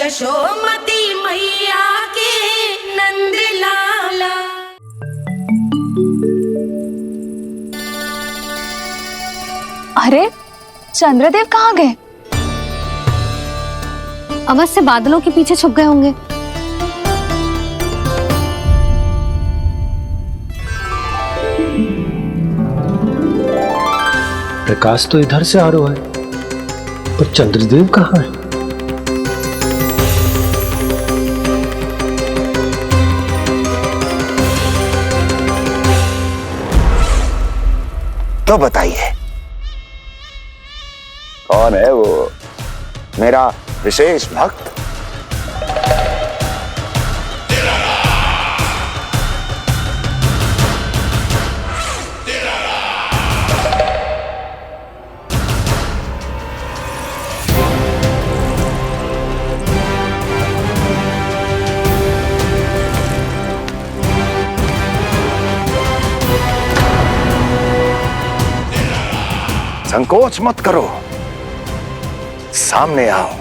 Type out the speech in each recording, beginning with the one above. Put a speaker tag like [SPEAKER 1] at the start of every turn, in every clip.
[SPEAKER 1] यशोमती मैया के नंद लाला।
[SPEAKER 2] अरे चंद्रदेव कहाँ गए?
[SPEAKER 3] अवश्य बादलों के पीछे छुप गए होंगे।
[SPEAKER 4] प्रकाश तो इधर से आ रहा है, पर चंद्रदेव कहाँ है?
[SPEAKER 5] तो बताइए कौन है वो मेरा विशेष भक्त? संकोच मत करो, सामने आओ।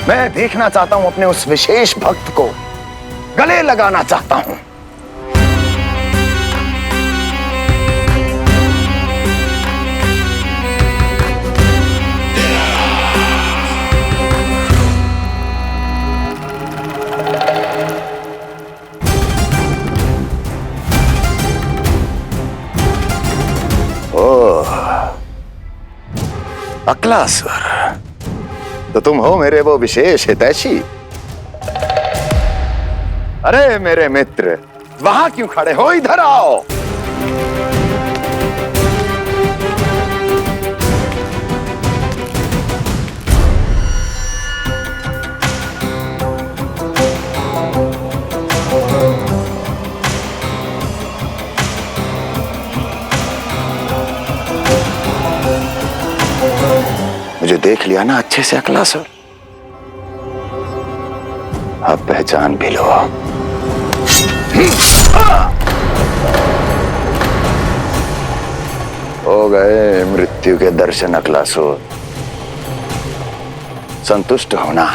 [SPEAKER 5] मैं देखना चाहता हूं अपने उस विशेष भक्त को, गले लगाना चाहता हूं। अक्लासुर, तो तुम हो मेरे वो विशेष हितैषी। अरे मेरे मित्र, वहां क्यों खड़े हो? इधर आओ। मुझे देख लिया ना अच्छे से अक्लासुर? अब पहचान भी लो। हो गए मृत्यु के दर्शन अक्लासुर, संतुष्ट होना।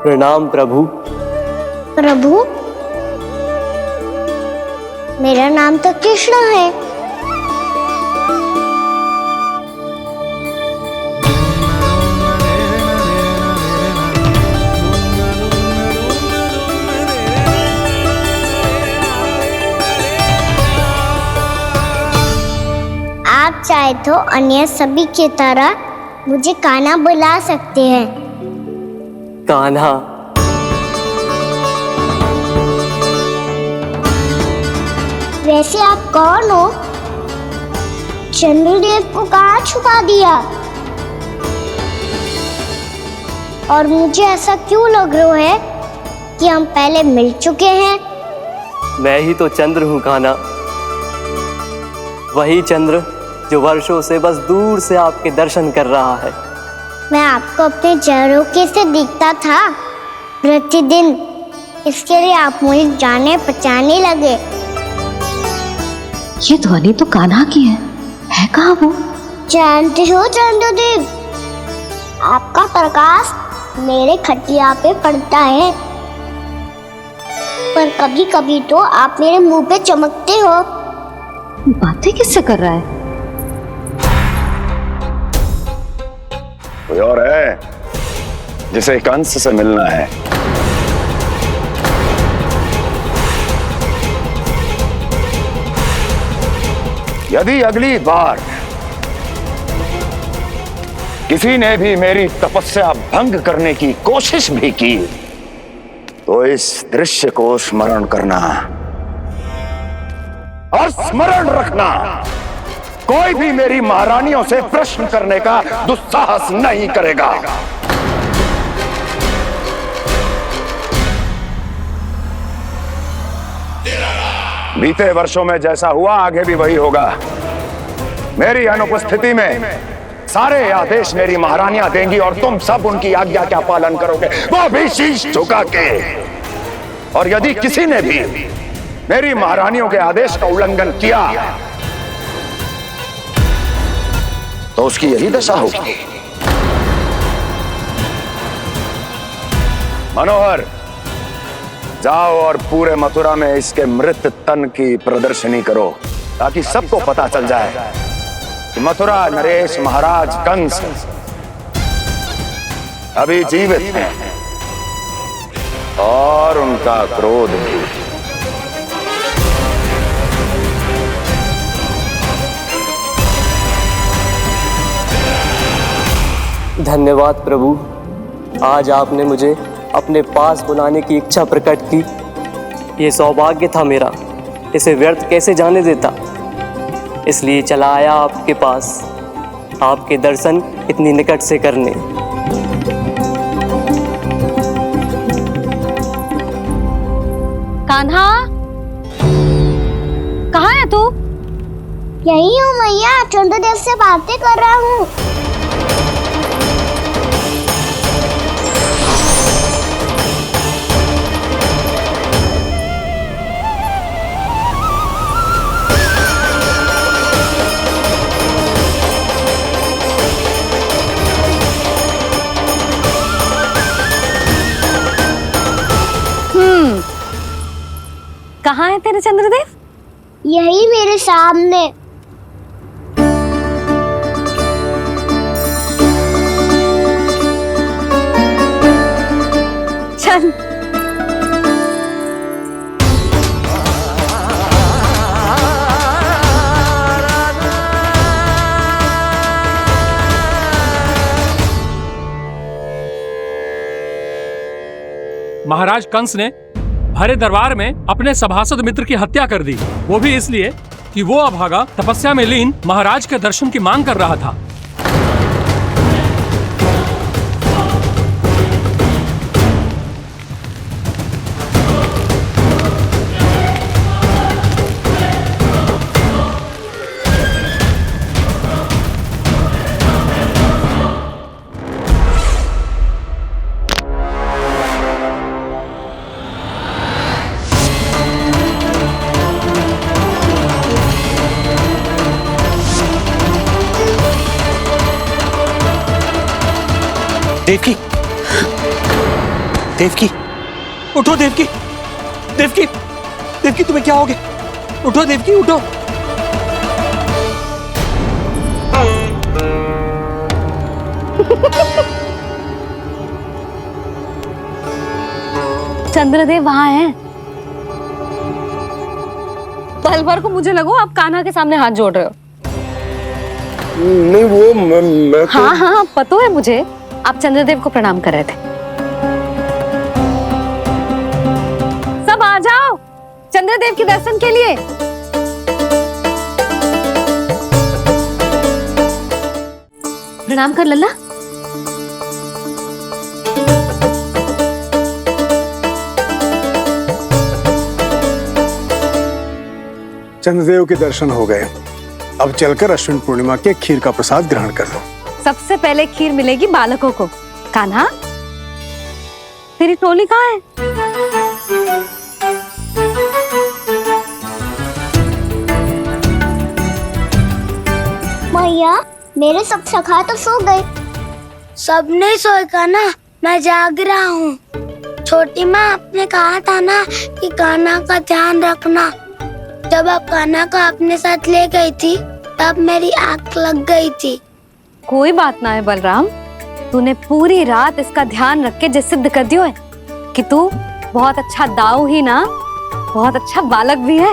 [SPEAKER 6] प्रणाम प्रभु।
[SPEAKER 7] प्रभु, मेरा नाम तो कृष्ण है। आप चाहे तो अन्य सभी की तरह मुझे कान्हा बुला सकते हैं।
[SPEAKER 6] कान्हा?
[SPEAKER 7] वैसे आप कौन हो? चंद्रदेव को कहाँ छुपा दिया? और मुझे ऐसा क्यों लग रहा है कि हम पहले मिल चुके हैं?
[SPEAKER 6] मैं ही तो चंद्र हूँ कान्हा, वही चंद्र जो वर्षों से बस दूर से आपके दर्शन कर रहा है।
[SPEAKER 7] मैं आपको अपने झरोखे से दिखता था प्रतिदिन, इसके लिए आप मुझे जाने पहचाने लगे।
[SPEAKER 3] ये ध्वनि तो कान्हा की है कहाँ वो?
[SPEAKER 7] जानते हो चंद्रदेव, आपका प्रकाश मेरे खटिया पे पड़ता है, पर कभी कभी तो आप मेरे मुंह पे चमकते हो।
[SPEAKER 3] बातें किससे कर रहा है?
[SPEAKER 5] कोई और है जिसे कंस से मिलना है? यदि अगली बार किसी ने भी मेरी तपस्या भंग करने की कोशिश भी की तो इस दृश्य को स्मरण करना और स्मरण रखना, कोई भी मेरी महारानियों से प्रश्न करने का दुस्साहस नहीं करेगा। बीते वर्षों में जैसा हुआ आगे भी वही होगा। मेरी अनुपस्थिति में सारे आदेश मेरी महारानियां देंगी और तुम सब उनकी आज्ञा का पालन करोगे, वो भी शीश झुका के। और यदि किसी ने भी मेरी महारानियों के आदेश का उल्लंघन किया तो उसकी यही दशा होगी। मनोहर, जाओ और पूरे मथुरा में इसके मृत तन की प्रदर्शनी करो ताकि सबको पता चल जाए कि मथुरा नरेश महाराज कंस अभी जीवित हैं और उनका क्रोध भी।
[SPEAKER 6] धन्यवाद प्रभु, आज आपने मुझे अपने पास बुलाने की इच्छा प्रकट की। ये सौभाग्य था मेरा, इसे व्यर्थ कैसे जाने देता। इसलिए चला आया आपके पास, आपके दर्शन इतनी निकट से करने।
[SPEAKER 3] कान्हा, कहाँ है तू?
[SPEAKER 7] यही हूँ मैया, चंद्रदेव से बातें कर रहा हूँ।
[SPEAKER 3] कहाँ है तेरे चंद्रदेव?
[SPEAKER 7] यही मेरे सामने।
[SPEAKER 3] चल।
[SPEAKER 8] महाराज कंस ने भरे दरबार में अपने सभासद मित्र की हत्या कर दी, वो भी इसलिए कि वो अभागा तपस्या में लीन महाराज के दर्शन की मांग कर रहा था।
[SPEAKER 4] देवकी, देवकी, उठो देवकी, देवकी, देवकी तुम्हें क्या हो गया? उठो देवकी, उठो।
[SPEAKER 3] चंद्रदेव वहाँ हैं। पल भर को मुझे लगो आप कान्हा के सामने हाथ जोड़ रहे हो।
[SPEAKER 4] नहीं, वो मैं तो...
[SPEAKER 3] हाँ हाँ, पता है मुझे, आप चंद्रदेव को प्रणाम कर रहे थे। सब आ जाओ चंद्रदेव के दर्शन के लिए। प्रणाम कर लल्ला।
[SPEAKER 9] चंद्रदेव के दर्शन हो गए, अब चलकर अश्विन पूर्णिमा के खीर का प्रसाद ग्रहण कर लो।
[SPEAKER 3] सबसे पहले खीर मिलेगी बालकों को। कान्हा, तेरी टोली कहाँ है?
[SPEAKER 7] मैया, मेरे सब सखा तो सो गए। सब नहीं सोए कान्हा, मैं जाग रहा हूँ। छोटी माँ, आपने कहा था ना कि कान्हा का ध्यान रखना। जब आप कान्हा को अपने साथ ले गई थी तब मेरी आंख लग गई थी।
[SPEAKER 3] कोई बात ना है बलराम, तूने पूरी रात इसका ध्यान रख के जिस सिद्ध कर दियो है कि तू बहुत अच्छा दाऊ ही ना, बहुत अच्छा बालक भी है।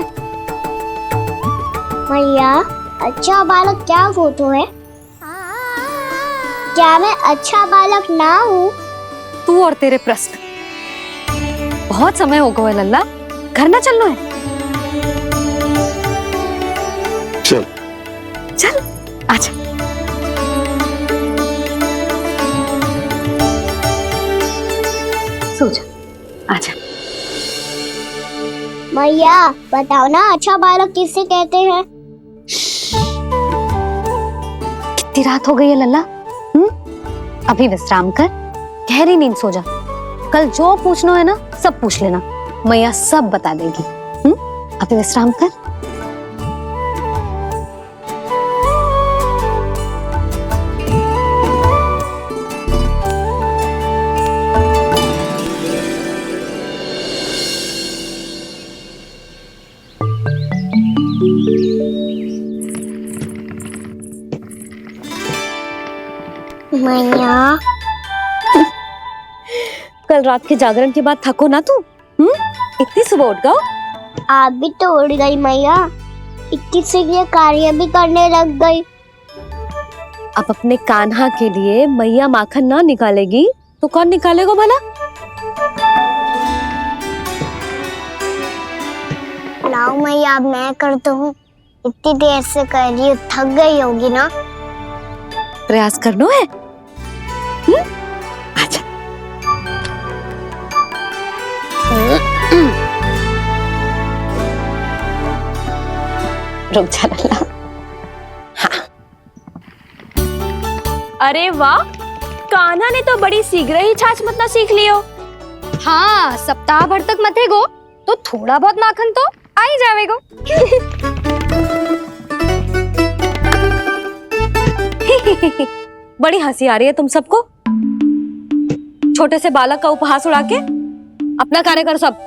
[SPEAKER 7] मैया, अच्छा बालक क्या फोटो है? क्या मैं अच्छा बालक ना हूँ?
[SPEAKER 3] तू और तेरे प्रश्न। बहुत समय हो गया लल्ला, घर ना चलना है।
[SPEAKER 9] चल
[SPEAKER 3] चल आजा। सो जा, आजा।
[SPEAKER 7] मैया बताओ ना, अच्छा बालक किसे कहते हैं?
[SPEAKER 3] कितनी रात हो गई है लल्ला? अभी विश्राम कर, गहरी नींद सो जा। कल जो पूछना है ना सब पूछ लेना, मैया सब बता देगी। अभी विश्राम कर।
[SPEAKER 7] मैया
[SPEAKER 3] कल रात के जागरण के बाद थको ना तू? इतनी सुबह उठ गओ?
[SPEAKER 7] आप भी तो उड़ गई मैया, इतनी सी कार्य भी करने लग गई।
[SPEAKER 3] अब अपने कान्हा के लिए मैया माखन ना निकालेगी तो कौन निकालेगा भला?
[SPEAKER 7] लाओ मैया, अब मैं करता हूँ। इतनी देर से कर रही हूँ, थक गई होगी ना।
[SPEAKER 3] प्रयास करना है। आजा। रुक जा लल्ला।
[SPEAKER 2] अरे वाह, कान्हा ने तो बड़ी शीघ्र ही छाछ मतना सीख लियो।
[SPEAKER 3] हाँ, सप्ताह भर तक मते गो तो थोड़ा बहुत माखन तो आ ही जावेगो। बड़ी हंसी आ रही है तुम सबको। छोटे से बालक का उपहास उड़ा के अपना कार्य कर सब।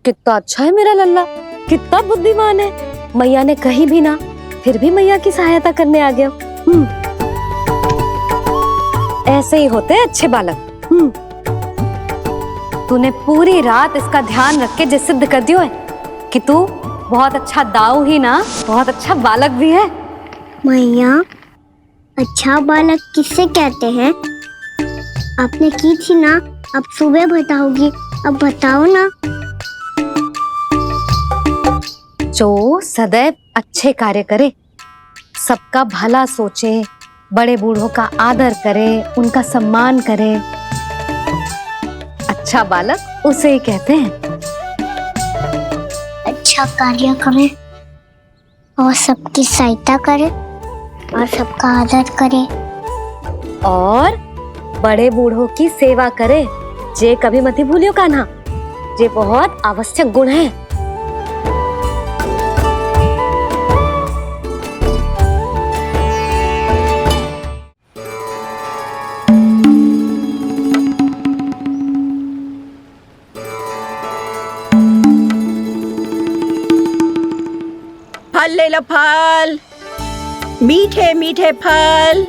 [SPEAKER 3] कितना अच्छा है मेरा लल्ला, कितना बुद्धिमान है। मैया ने कहीं भी ना, फिर भी मैया की सहायता करने आ गया। ऐसे ही होते हैं अच्छे बालक। तूने पूरी रात इसका ध्यान रख के जो सिद्ध कर दियो है कि तू बहुत अच्छा दाऊ ही ना, बहुत अच्छा बालक भी है।
[SPEAKER 7] मैया, अच्छा बालक किससे कहते हैं? आपने की थी ना, अब सुबह बताओगी। अब बताओ ना।
[SPEAKER 3] जो सदैव अच्छे कार्य करे, सबका भला सोचे, बड़े बूढ़ों का आदर करे, उनका सम्मान करे, अच्छा बालक उसे ही कहते हैं।
[SPEAKER 7] अच्छा कार्य करे और सबकी सहायता करे और सबका आदर करे
[SPEAKER 3] और बड़े बूढ़ों की सेवा करे। जे कभी मत भूलियो कान्हा, जे बहुत आवश्यक गुण है।
[SPEAKER 1] फल ले लो, फल, मीठे मीठे फल।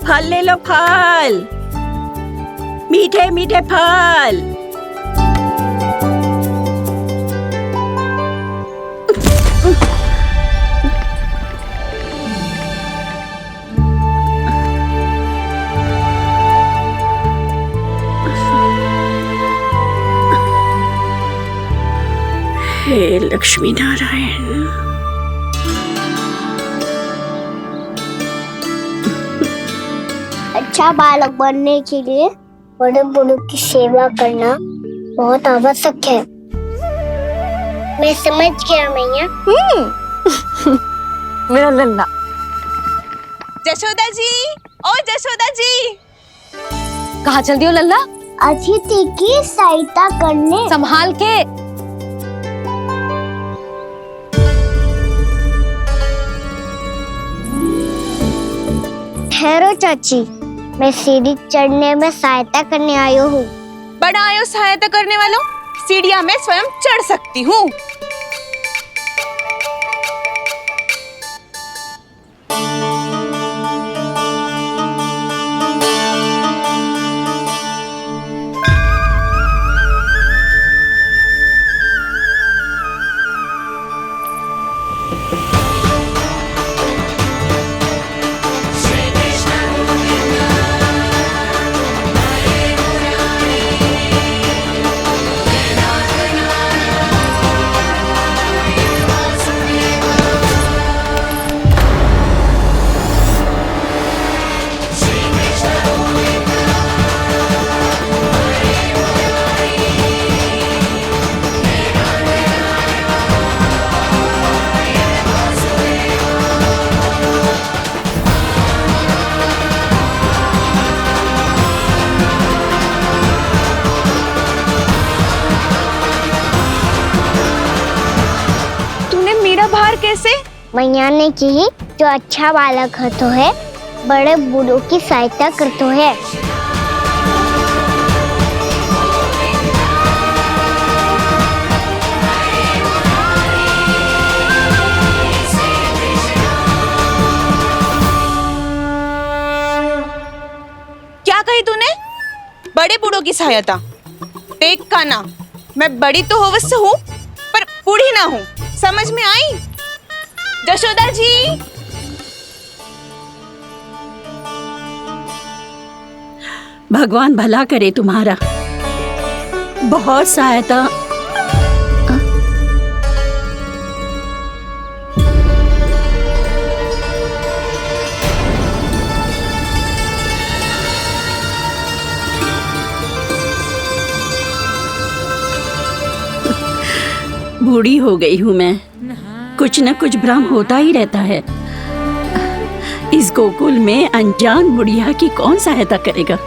[SPEAKER 1] फल ले लो, फल, मीठे मीठे फल। हे लक्ष्मी नारायण।
[SPEAKER 7] अच्छा बालक बनने के लिए बड़े बूढ़ों की सेवा करना बहुत आवश्यक है। मैं समझ गया मैया।
[SPEAKER 3] मेरा लल्ला।
[SPEAKER 2] जशोदा जी, ओ जशोदा जी।
[SPEAKER 3] कहाँ चल दियो लल्ला?
[SPEAKER 7] अतिथि की सहायता करने।
[SPEAKER 3] संभाल के।
[SPEAKER 7] ठहरो चाची, मैं सीढ़ी चढ़ने में सहायता करने आई हूँ।
[SPEAKER 2] बड़ा आयो सहायता करने वालों, सीढ़ियां मैं स्वयं चढ़ सकती हूँ।
[SPEAKER 7] मैया ने की जो अच्छा बालक होतो है बड़े बूढ़ों की सहायता करतो है।
[SPEAKER 2] क्या कही तूने? बड़े बूढ़ों की सहायता? देख काना, मैं बड़ी तो अवश्य हूँ पर बूढ़ी ना हूँ, समझ में आई? जशोदा जी,
[SPEAKER 1] भगवान भला करे तुम्हारा। बहुत सहायता। बूढ़ी हो गई हूं मैं, कुछ न कुछ भ्रम होता ही रहता है। इस गोकुल में अनजान बुढ़िया की कौन सहायता करेगा?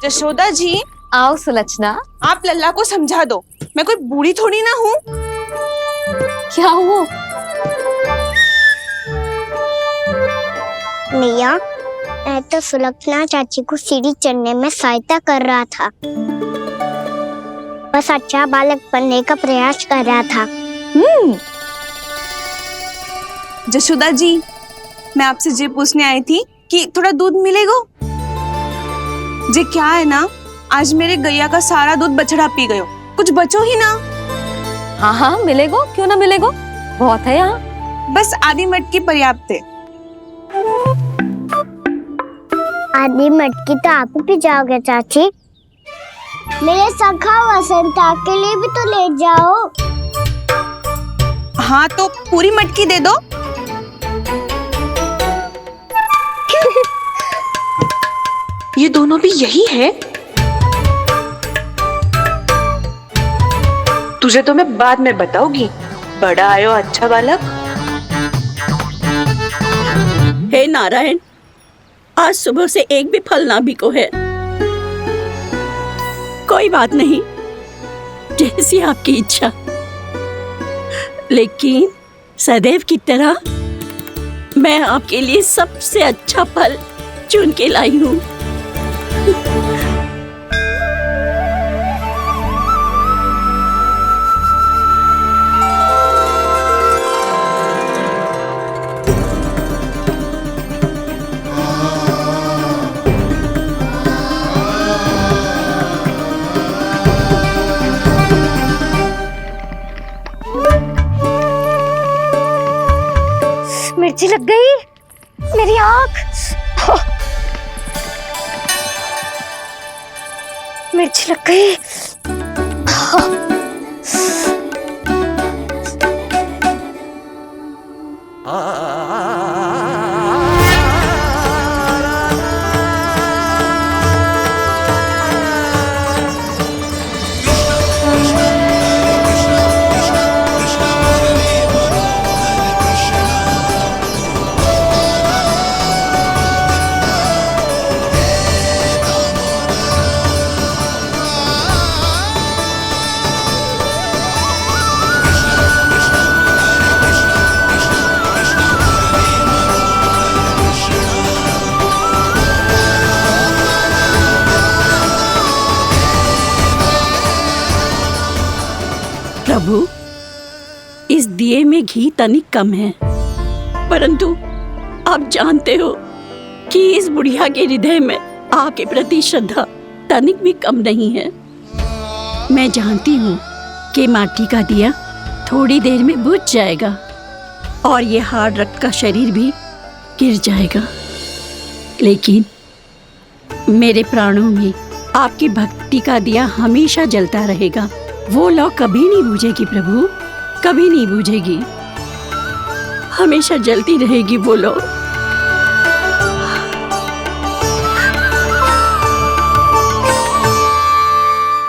[SPEAKER 2] जशोदा जी,
[SPEAKER 3] आओ सुलक्षणा।
[SPEAKER 2] आप लल्ला को समझा दो, मैं कोई बूढ़ी थोड़ी ना हूँ।
[SPEAKER 3] क्या हुआ?
[SPEAKER 7] मैया, मैं तो सुलक्षणा चाची को सीढ़ी चढ़ने में सहायता कर रहा था, बस अच्छा बालक बनने का प्रयास कर रहा था।
[SPEAKER 2] जशोदा जी, मैं आपसे ये पूछने आई थी कि थोड़ा दूध मिलेगा? जे क्या है ना, आज मेरे गैया का सारा दूध बछड़ा पी गयो, कुछ बचो ही ना।
[SPEAKER 3] हाँ हाँ मिलेगो, क्यों ना मिलेगो, बहुत है यहाँ।
[SPEAKER 2] बस आधी मटकी पर्याप्त है।
[SPEAKER 7] आधी मटकी तो आप ही पी जाओगे चाची, मेरे सखा वसंता के लिए भी तो ले जाओ।
[SPEAKER 2] हाँ तो पूरी मटकी दे दो। ये दोनों भी यही है? तुझे तो मैं बाद में बताऊंगी, बड़ा आयो अच्छा बालक।
[SPEAKER 1] हे नारायण, आज सुबह से एक भी फल ना बिको है। कोई बात नहीं, जैसी आपकी इच्छा, लेकिन सदैव की तरह मैं आपके लिए सबसे अच्छा फल चुन के लाई हूँ।
[SPEAKER 7] मिर्ची लग गई मेरी आँख। मिर्ची लग गई।
[SPEAKER 1] प्रभु, इस दिए में घी तनिक कम है, परंतु आप जानते हो कि इस बुढ़िया के हृदय में आपके प्रति श्रद्धा तनिक भी कम नहीं है। मैं जानती हूँ कि माटी का दिया थोड़ी देर में बुझ जाएगा और ये हार्ड रक्त का शरीर भी गिर जाएगा, लेकिन मेरे प्राणों में आपकी भक्ति का दिया हमेशा जलता रहेगा। वो लौ कभी नहीं बुझेगी प्रभु, कभी नहीं बुझेगी, हमेशा जलती रहेगी वो लौ।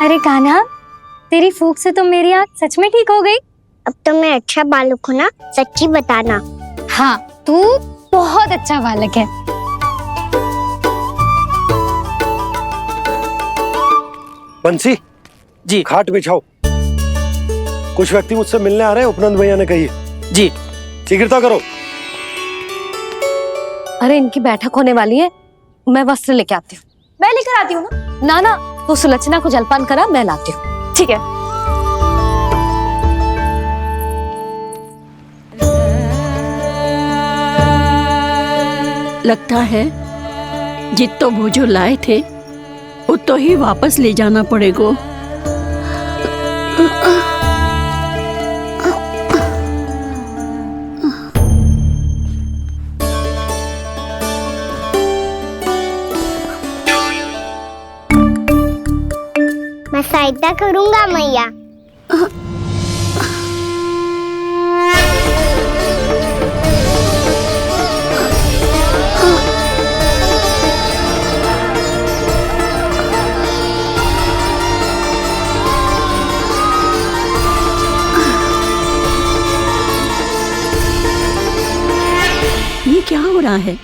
[SPEAKER 3] अरे कान्हा, तेरी फूंक से तो मेरी आँख सच में ठीक हो गई।
[SPEAKER 7] अब तो मैं अच्छा बालक हूँ ना, सच्ची बताना।
[SPEAKER 3] हाँ, तू बहुत अच्छा बालक है।
[SPEAKER 9] बंसी
[SPEAKER 6] जी
[SPEAKER 9] खाट बिछाओ।
[SPEAKER 10] कुछ व्यक्ति मुझसे मिलने आ रहे हैं, उपनंद भैया ने कही है।
[SPEAKER 6] जी।
[SPEAKER 10] शीघ्रता करो।
[SPEAKER 3] अरे इनकी बैठक होने वाली है, मैं वस्त्र लेके आती हूँ।
[SPEAKER 2] मैं लेकर आती हूँ ना।
[SPEAKER 3] ना तो सुलक्षणा को जलपान करा, मैं लाती हूँ।
[SPEAKER 2] ठीक है।
[SPEAKER 1] लगता है जितो वो जो लाए थे उतो ही वापस ले जाना पड़ेगा।
[SPEAKER 7] मैं सहायता करूंगा मैया।
[SPEAKER 1] ये क्या हो रहा है?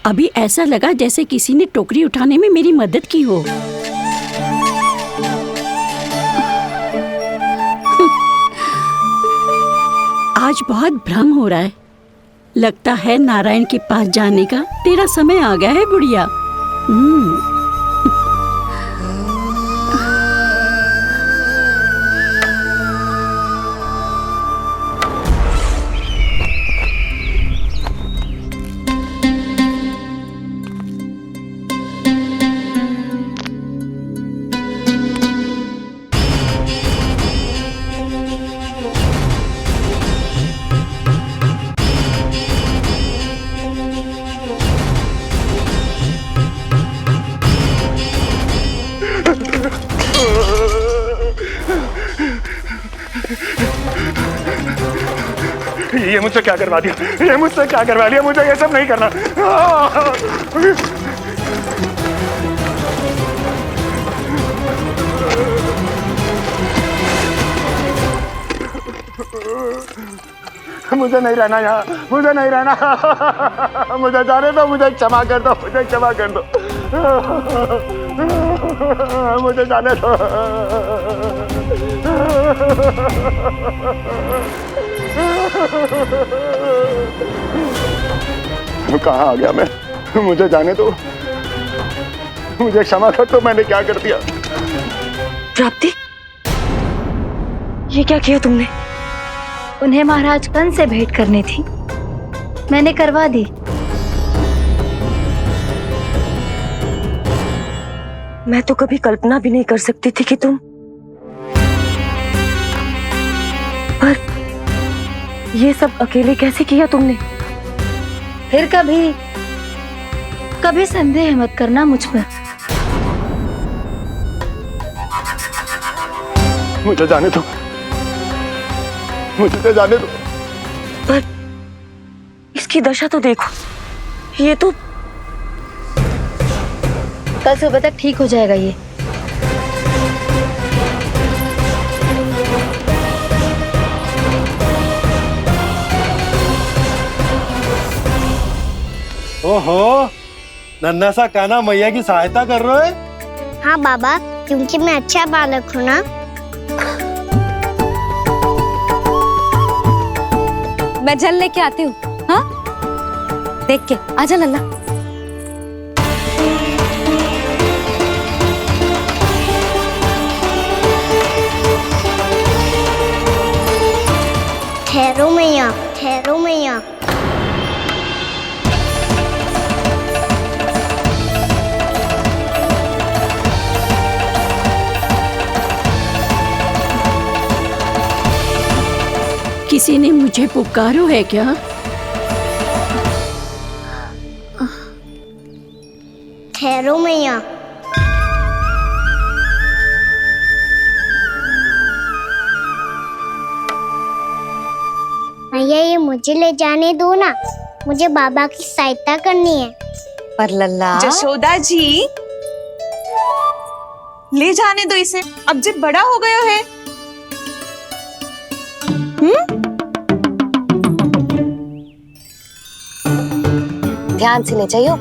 [SPEAKER 1] अभी ऐसा लगा जैसे किसी ने टोकरी उठाने में मेरी मदद की हो। आज बहुत भ्रम हो रहा है। लगता है नारायण के पास जाने का तेरा समय आ गया है बुढ़िया।
[SPEAKER 5] ये मुझसे क्या करवा दिया? ये मुझसे क्या करवा लिया? मुझे ये सब नहीं करना। मुझे नहीं रहना यहाँ, मुझे नहीं रहना। मुझे जाने दो, मुझे क्षमा कर दो, मुझे क्षमा कर दो, मुझे जाने दो। कहाँ आ गया मैं? मुझे जाने दो, मुझे क्षमा कर दो। मैंने क्या कर दिया?
[SPEAKER 2] प्राप्ति, ये क्या किया तुमने?
[SPEAKER 3] उन्हें महाराज कंस से भेंट करनी थी, मैंने करवा दी।
[SPEAKER 2] मैं तो कभी कल्पना भी नहीं कर सकती थी कि तुम, पर ये सब अकेले कैसे किया तुमने?
[SPEAKER 3] फिर कभी संदेह मत करना मुझ पर।
[SPEAKER 5] मुझे जाने दो, मुझे जाने दो।
[SPEAKER 2] पर इसकी दशा तो देखो, ये तो
[SPEAKER 3] कल सुबह तक ठीक हो जाएगा ये।
[SPEAKER 10] ओहो, नन्हा सा कान्हा मैया की सहायता कर रहे हो?
[SPEAKER 7] हाँ बाबा, क्योंकि मैं अच्छा बालक हूँ ना।
[SPEAKER 3] मैं जल लेके आती हूँ। हाँ, देख के आजा लल्ला।
[SPEAKER 7] ठहरो मैया, ठहरो मैया।
[SPEAKER 1] किसी ने मुझे पुकारो है क्या?
[SPEAKER 7] ठहरो मैया। मैया, ये मुझे ले जाने दो ना, मुझे बाबा की सहायता करनी है।
[SPEAKER 3] पर लल्ला,
[SPEAKER 2] जशोदा जी, ले जाने दो इसे, अब जब बड़ा हो गया है।
[SPEAKER 3] ध्यान से ले जाइयो।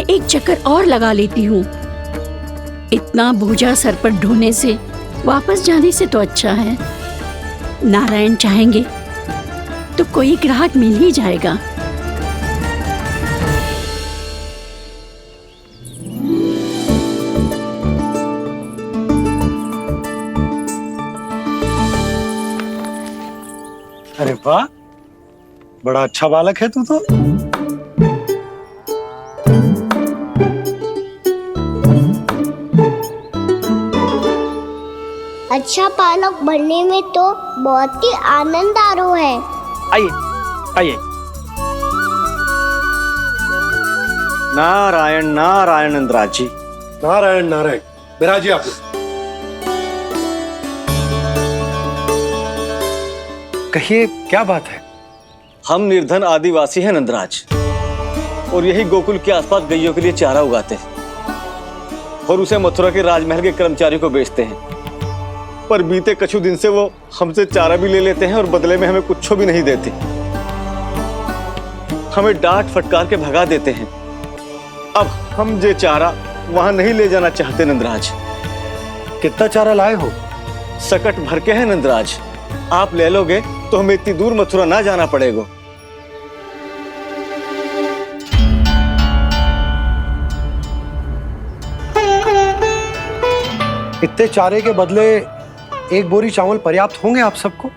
[SPEAKER 1] मैं एक चक्कर और लगा लेती हूँ। इतना बोझा सर पर ढोने से वापस जाने से तो अच्छा है नारायण चाहेंगे तो कोई ग्राहक मिल ही जाएगा।
[SPEAKER 10] अरे वाह, बड़ा अच्छा बालक है तू तो।
[SPEAKER 7] अच्छा पालक बनने में तो बहुत ही आनंद आ रहा है।
[SPEAKER 4] आइए आइए।
[SPEAKER 10] नारायण नारायण नंदराज जी।
[SPEAKER 9] नारायण नारायण। बिराजिए आप लोग।
[SPEAKER 10] कहिए क्या बात है?
[SPEAKER 11] हम निर्धन आदिवासी हैं नंदराज, और यही गोकुल के आसपास गैयों के लिए चारा उगाते हैं और उसे मथुरा के राजमहल के कर्मचारियों को बेचते हैं। पर बीते कुछ दिन से वो हमसे चारा भी ले लेते हैं और बदले में हमें कुछ भी नहीं देते। हमें डांट फटकार के भगा देते हैं। अब हम ये चारा वहां नहीं ले जाना चाहते नंदराज।
[SPEAKER 10] कितना चारा लाए हो?
[SPEAKER 11] सकट भर के है नंदराज। आप ले लोगे तो हमें इतनी दूर मथुरा ना जाना पड़ेगा।
[SPEAKER 10] इतने चारे के बदले एक बोरी चावल पर्याप्त होंगे आप सबको?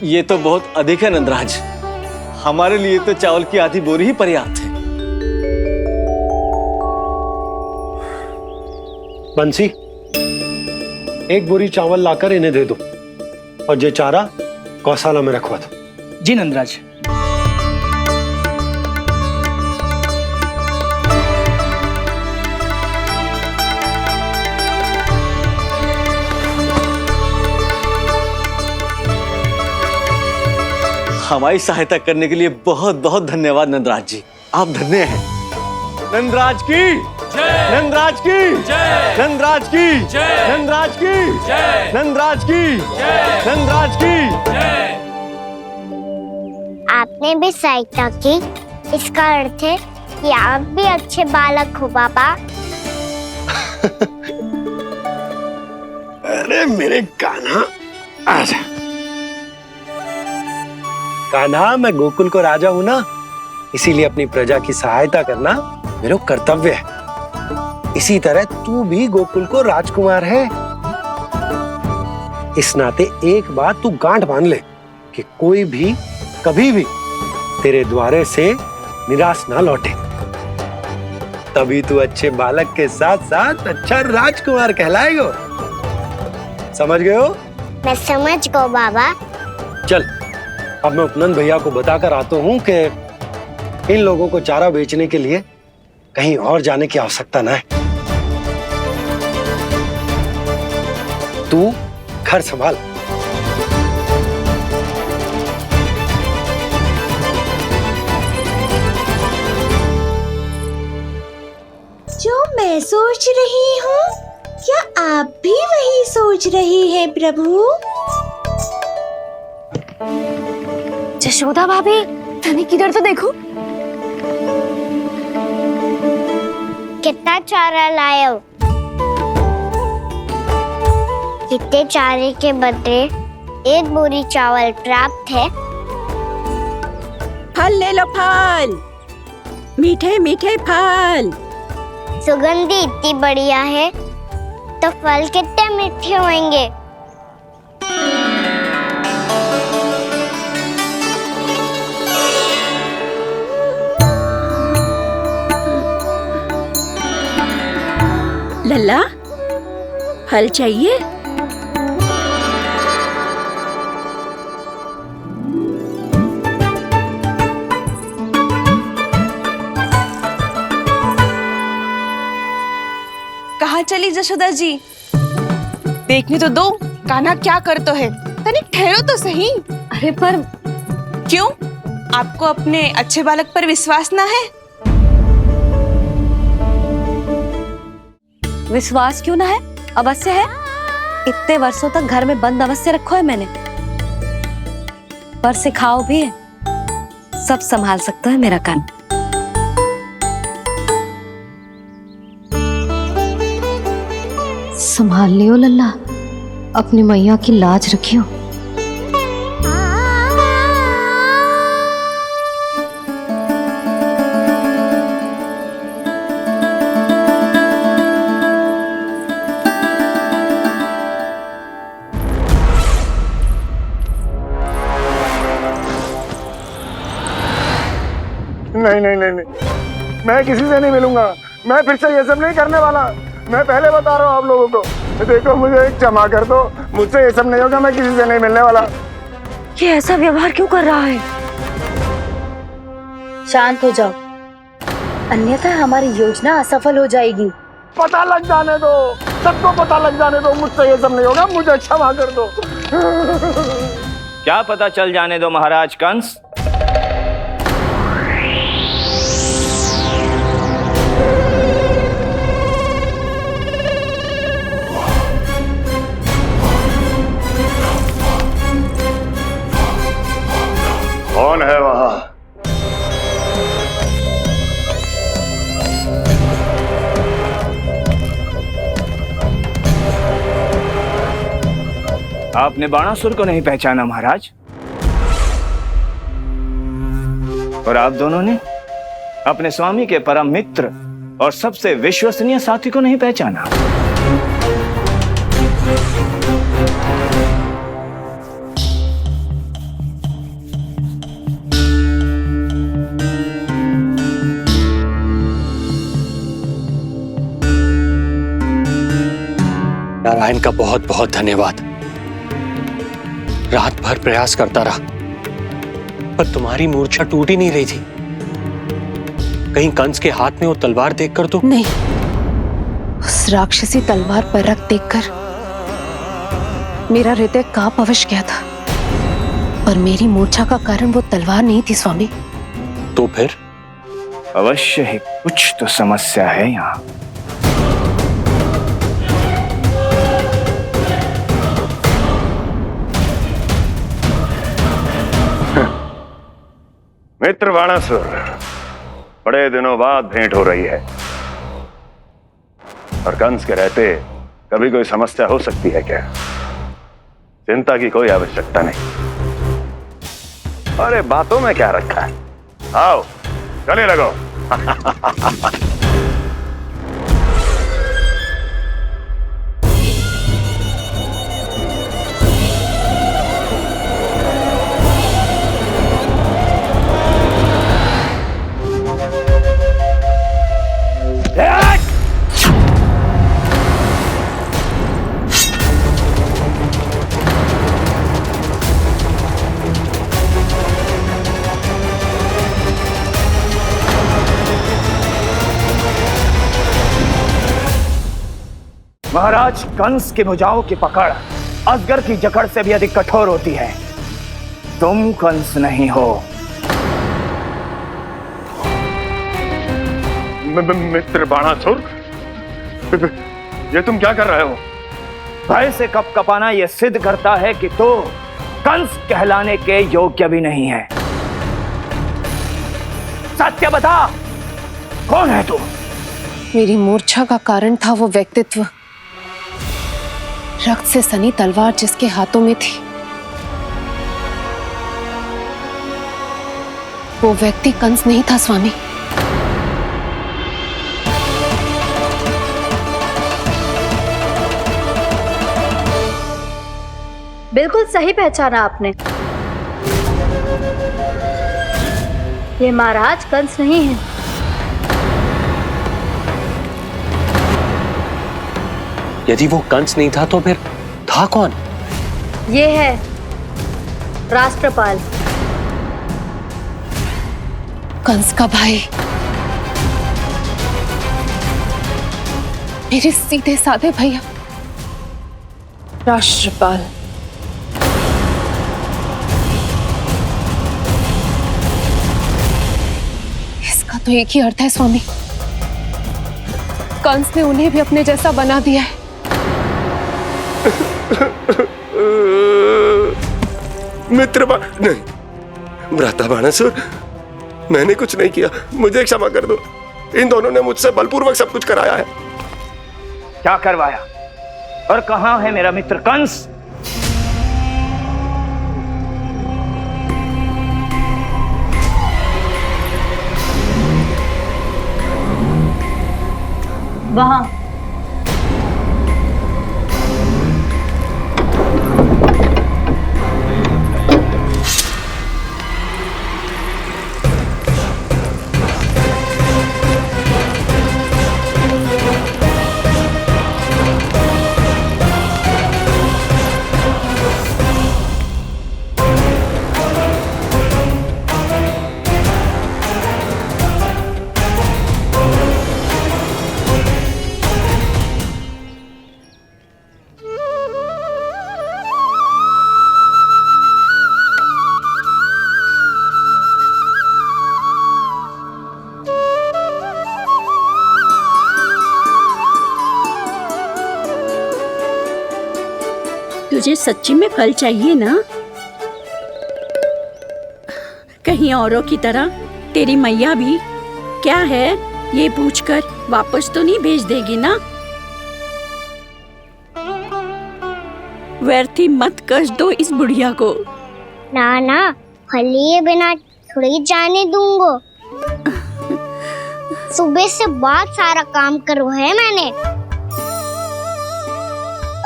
[SPEAKER 11] ये तो बहुत अधिक है नंदराज। हमारे लिए तो चावल की आधी बोरी ही पर्याप्त है।
[SPEAKER 10] बंसी, एक बोरी चावल लाकर इन्हें दे दो और ये चारा गौशाला में रखवा दो।
[SPEAKER 4] जी नंदराज।
[SPEAKER 11] हमारी सहायता करने के लिए बहुत बहुत धन्यवाद नंदराज जी। आप धन्य हैं। नंदराज की जय, नंदराज की जय, नंदराज की जय, नंदराज की जय, नंदराज की जय, नंदराज की जय।
[SPEAKER 7] आपने भी सहायता की, इसका अर्थ है कि आप भी अच्छे बालक हो बाबा।
[SPEAKER 10] अरे मेरे कान्हा, आजा। कान्हा, मैं गोकुल को राजा हूं ना, इसीलिए अपनी प्रजा की सहायता करना मेरा कर्तव्य है। इसी तरह तू भी गोकुल को राजकुमार है। इस नाते एक बात तू गांठ बांध ले कि कोई भी कभी भी तेरे द्वारे से निराश ना लौटे। तभी तू अच्छे बालक के साथ साथ अच्छा राजकुमार कहलाएगा। समझ गए हो?
[SPEAKER 7] मैं समझ गया बाबा।
[SPEAKER 10] चल, अब मैं उपनंद भैया को बताकर आता हूँ कि इन लोगों को चारा बेचने के लिए कहीं और जाने की आवश्यकता ना है। तू घर संभाल।
[SPEAKER 12] जो मैं सोच रही हूँ, क्या आप भी वही सोच रही हैं प्रभु?
[SPEAKER 3] यशोदा भाभी, तनिक किधर तो देखो।
[SPEAKER 7] कितना चारा लाए हो? कितने चारे के बदले एक बोरी चावल प्राप्त है।
[SPEAKER 1] फल ले लो, फल, मीठे मीठे फल।
[SPEAKER 7] सुगंधी इतनी बढ़िया है तो फल कितने मीठे होंगे।
[SPEAKER 1] लल्ला, फल चाहिए?
[SPEAKER 2] कहाँ चली जशोदा जी? देखने तो दो कान्हा क्या करता है। तनिक ठहरो तो सही।
[SPEAKER 3] अरे पर
[SPEAKER 2] क्यों? आपको अपने अच्छे बालक पर विश्वास ना है?
[SPEAKER 3] विश्वास क्यों ना है? अवश्य है। इतने वर्षों तक घर में बंद अवश्य रखो है मैंने, पर सिखाओ भी है। सब संभाल सकता है मेरा कान। संभाल लियो लल्ला, अपनी मैया की लाज रखियो।
[SPEAKER 5] नहीं नहीं नहीं नहीं, मैं किसी से नहीं मिलूंगा। मैं फिर से ये सब नहीं करने वाला। मैं पहले बता रहा हूँ आप लोगों को। देखो मुझे एक क्षमा कर दो, मुझसे ये सब नहीं होगा। मैं किसी से नहीं मिलने वाला।
[SPEAKER 3] ये ऐसा व्यवहार क्यों कर रहा है?
[SPEAKER 12] शांत हो जाओ, अन्यथा हमारी योजना असफल हो जाएगी।
[SPEAKER 5] पता लग जाने दो, सबको पता लग जाने दो। मुझसे ये सब नहीं होगा, मुझे क्षमा कर दो।
[SPEAKER 11] क्या पता चल जाने दो महाराज कंस?
[SPEAKER 5] कौन है वहां?
[SPEAKER 11] आपने बाणासुर को नहीं पहचाना महाराज? और आप दोनों ने अपने स्वामी के परम मित्र और सबसे विश्वसनीय साथी को नहीं पहचाना?
[SPEAKER 4] नारायण का बहुत बहुत धन्यवाद। रात भर प्रयास करता रहा, पर तुम्हारी मूर्छा टूट ही नहीं रही थी। कहीं कंस के हाथ में वो तलवार देखकर तो
[SPEAKER 2] नहीं, उस राक्षसी तलवार पर रख देखकर मेरा हृदय कांप अवश्य गया था, पर मेरी मूर्छा का कारण वो तलवार नहीं थी स्वामी।
[SPEAKER 4] तो फिर?
[SPEAKER 11] अवश्य ही कुछ तो समस्या है यहाँ।
[SPEAKER 5] मित्र बाणासुर, बड़े दिनों बाद भेंट हो रही है। और कंस के रहते कभी कोई समस्या हो सकती है क्या? चिंता की कोई आवश्यकता नहीं। अरे बातों में क्या रखा है? आओ गले लगो।
[SPEAKER 11] महाराज कंस की भुजाओं की पकड़ अजगर की जकड़ से भी अधिक कठोर होती है। तुम कंस नहीं हो।
[SPEAKER 5] मित्र बाणासुर, ये तुम क्या कर रहे हो?
[SPEAKER 11] भय से कपकपाना यह सिद्ध करता है कि तो कंस कहलाने के योग्य भी नहीं है। सत्य बता, कौन है तू?
[SPEAKER 2] मेरी मूर्छा का कारण था वो व्यक्तित्व, रक्त से सनी तलवार जिसके हाथों में थी। वो व्यक्ति कंस नहीं था स्वामी।
[SPEAKER 12] बिल्कुल सही पहचाना आपने। ये महाराज कंस नहीं है।
[SPEAKER 4] यदि वो कंस नहीं था तो फिर था कौन?
[SPEAKER 12] ये है राष्ट्रपाल,
[SPEAKER 2] कंस का भाई, मेरे सीधे साधे भैया राष्ट्रपाल। इसका तो एक ही अर्थ है स्वामी, कंस ने उन्हें भी अपने जैसा बना दिया है।
[SPEAKER 10] मित्र नहीं, भ्राता बाणासुर, मैंने कुछ नहीं किया, मुझे क्षमा कर दो। इन दोनों ने मुझसे बलपूर्वक सब कुछ कराया है।
[SPEAKER 11] क्या करवाया?
[SPEAKER 13] और कहाँ है मेरा मित्र कंस?
[SPEAKER 2] वहां।
[SPEAKER 1] तुझे सच्ची में फल चाहिए ना? कहीं औरों की तरह तेरी मैया भी क्या है ये पूछकर वापस तो नहीं भेज देगी ना? व्यर्थ ही मत कष्ट दो इस बुढ़िया को।
[SPEAKER 7] ना ना, फल लिए बिना थोड़ी जाने दूंगो। सुबह से बहुत सारा काम करो है मैंने।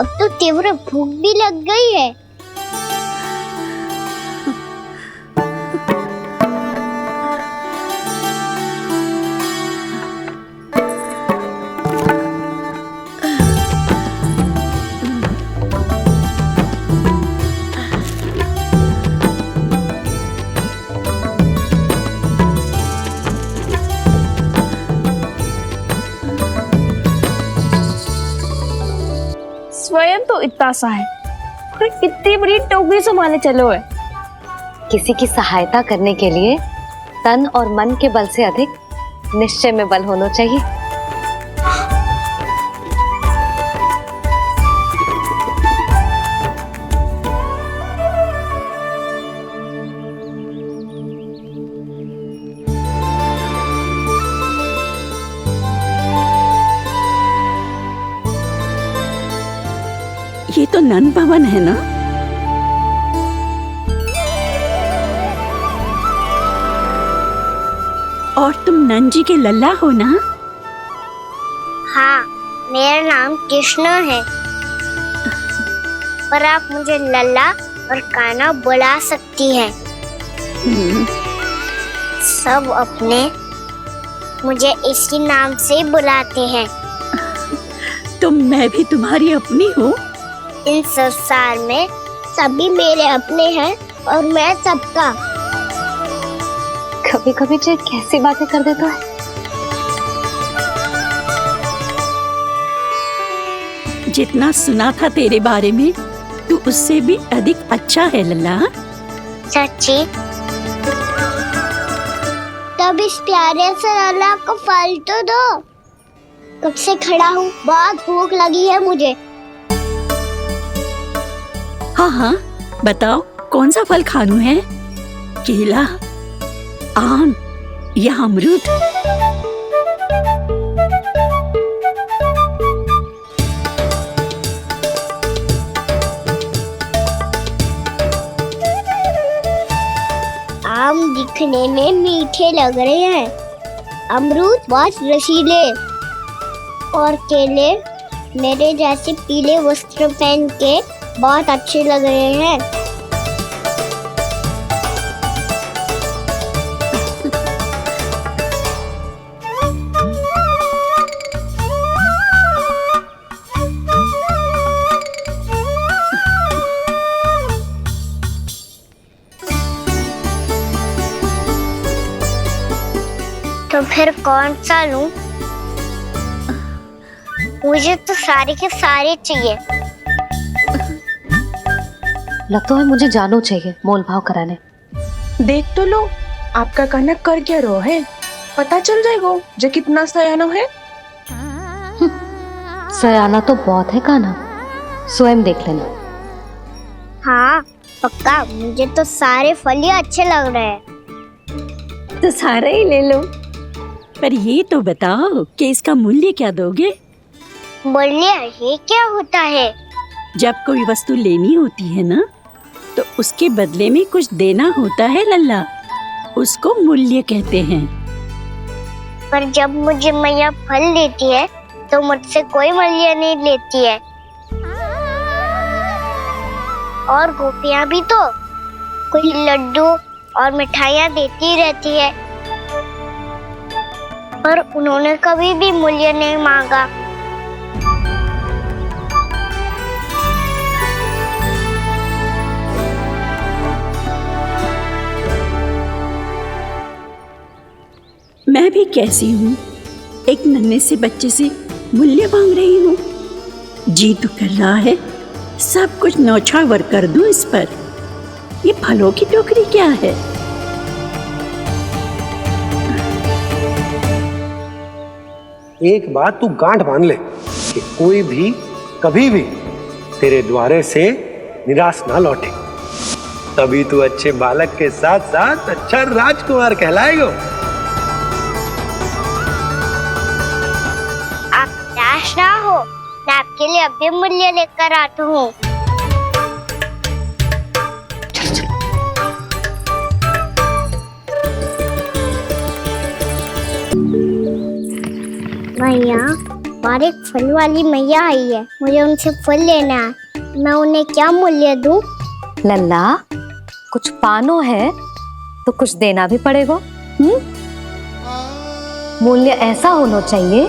[SPEAKER 7] अब तो तीव्र भूख भी लग गई है।
[SPEAKER 2] स्वयं तो इतना सा है, फिर कितनी बड़ी टोकरी संभाले चलो है।
[SPEAKER 3] किसी की सहायता करने के लिए तन और मन के बल से अधिक निश्चय में बल होना चाहिए।
[SPEAKER 1] ये तो नन भवन है ना? और तुम नन जी के लल्ला हो ना?
[SPEAKER 7] हाँ, मेरा नाम कृष्ण है, पर आप मुझे लल्ला और कान्हा बुला सकती हैं। सब अपने मुझे इसी नाम से बुलाते हैं।
[SPEAKER 1] तो मैं भी तुम्हारी अपनी हूँ।
[SPEAKER 7] इन संसार में सभी मेरे अपने हैं और मैं सबका।
[SPEAKER 3] कभी कभी जो कैसी बातें कर देता है।
[SPEAKER 1] जितना सुना था तेरे बारे में, तू उससे भी अधिक अच्छा है लल्ला।
[SPEAKER 7] सच्ची? तब इस प्यारे से लल्ला को फल तो दो। कब से खड़ा हूँ, बहुत भूख लगी है मुझे।
[SPEAKER 1] हाँ हाँ, बताओ कौन सा फल खानू है? केला, आम या अमरूद?
[SPEAKER 7] आम दिखने में मीठे लग रहे हैं, अमरूद बहुत रसीले और केले मेरे जैसे पीले वस्त्र पहन के बहुत अच्छे लग रहे हैं। तो फिर कौन सा लूं? मुझे तो सारे के सारे चाहिए।
[SPEAKER 3] लगता है मुझे जानो चाहिए मोल भाव कराने।
[SPEAKER 2] देख तो लो, आपका कान्हा कर क्या रहा है, पता चल जाएगा जो कितना सयाना है।
[SPEAKER 3] सयाना तो बहुत है कान्हा, स्वयं देख लेना।
[SPEAKER 7] हाँ पक्का, मुझे तो सारे फल ही अच्छे लग रहे हैं।
[SPEAKER 1] तो सारा ही ले लो। पर ये तो बताओ कि इसका मूल्य क्या दोगे?
[SPEAKER 7] बोलिए, ये क्या होता है?
[SPEAKER 1] जब कोई वस्तु लेनी होती है ना, तो उसके बदले में कुछ देना होता है लल्ला। उसको मूल्य कहते हैं।
[SPEAKER 7] पर जब मुझे मैया फल देती है तो मुझसे कोई मूल्य नहीं लेती है। और गोपियां भी तो कोई लड्डू और मिठाइयाँ देती रहती है, पर उन्होंने कभी भी मूल्य नहीं मांगा।
[SPEAKER 1] मैं भी कैसी हूँ, एक नन्हे से बच्चे से मूल्य मांग रही हूँ। जी तो कर रहा है सब कुछ न्यौछावर कर दूं इस पर। ये फलों की टोकरी क्या है?
[SPEAKER 10] एक बात तू गांठ बांध ले कि कोई भी कभी भी तेरे द्वारे से निराश ना लौटे, तभी तू अच्छे बालक के साथ साथ अच्छा राजकुमार कहलाएगा।
[SPEAKER 7] आप निराश ना हो, मैं आपके लिए अभी मूल्य लेकर आता हूँ। मैया, और एक फल वाली मैया आई है, मुझे उनसे फल लेना है। मैं उन्हें क्या मूल्य दूं?
[SPEAKER 3] लल्ला, कुछ पानो है तो कुछ देना भी पड़ेगा। मूल्य ऐसा होना चाहिए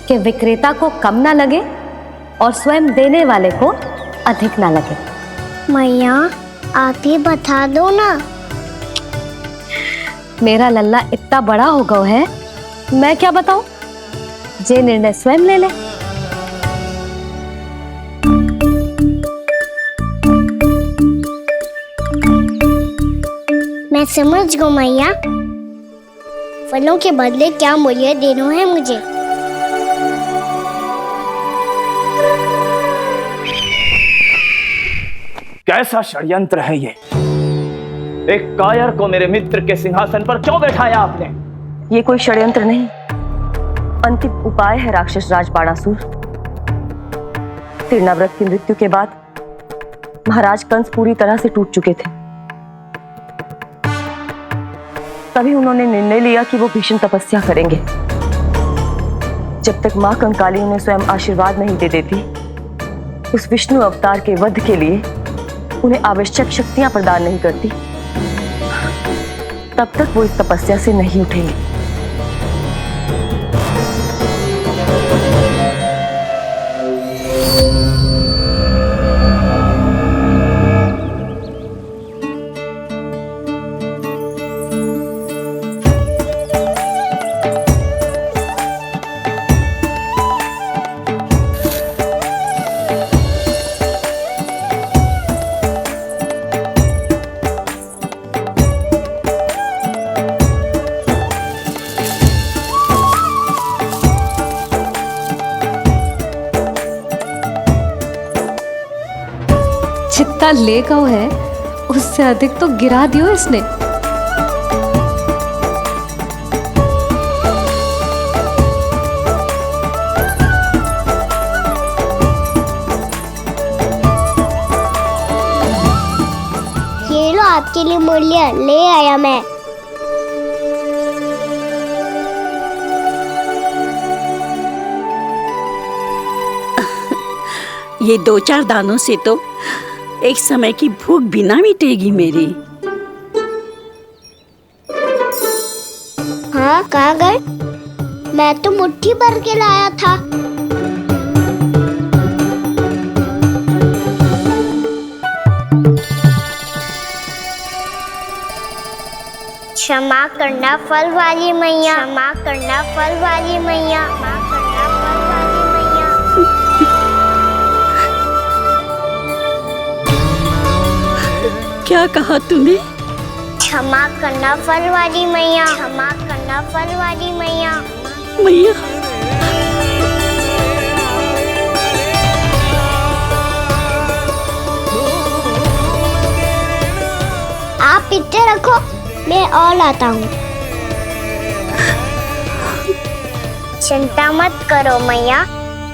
[SPEAKER 3] कि विक्रेता को कम ना लगे और स्वयं देने वाले को अधिक ना लगे।
[SPEAKER 7] मैया, आप ही बता दो ना।
[SPEAKER 3] मेरा लल्ला इतना बड़ा हो गया है, मैं क्या बताऊं? जे निर्णय स्वयं ले ले।
[SPEAKER 7] मैं समझ गई मैया, फलों के बदले क्या मूल्य देना है मुझे।
[SPEAKER 13] कैसा षड्यंत्र है ये? एक कायर को मेरे मित्र के सिंहासन पर क्यों बैठाया आपने?
[SPEAKER 14] ये कोई षड्यंत्र नहीं, अंतिम उपाय है राक्षस राज बाणासुर। तीर्णाव्रत की मृत्यु के बाद महाराज कंस पूरी तरह से टूट चुके थे। तभी उन्होंने निर्णय लिया कि वो भीषण तपस्या करेंगे। जब तक मां कंकाली उन्हें स्वयं आशीर्वाद नहीं दे देती, उस विष्णु अवतार के वध के लिए उन्हें आवश्यक शक्तियां प्रदान नहीं करती, तब तक वो इस तपस्या से नहीं उठेंगे।
[SPEAKER 3] जितना ले गया है उससे अधिक तो गिरा दियो इसने।
[SPEAKER 7] ये लो आपके लिए मूल्य ले आया मैं।
[SPEAKER 1] ये 2-4 दानों से तो एक समय की भूख भी ना मिटेगी मेरी।
[SPEAKER 7] हाँ, कहाँ गए? मैं तो मुट्ठी भर के लाया था। क्षमा करना फल वाली मैया, क्षमा करना फल वाली मैया, क्षमा करना फल वाली मैया।
[SPEAKER 1] क्या कहा तूने?
[SPEAKER 7] क्षमा करना फल वाली मैया, क्षमा करना फल वाली मैया।
[SPEAKER 1] मैया,
[SPEAKER 7] आप इतने रखो, मैं और लाता हूँ। चिंता मत करो मैया,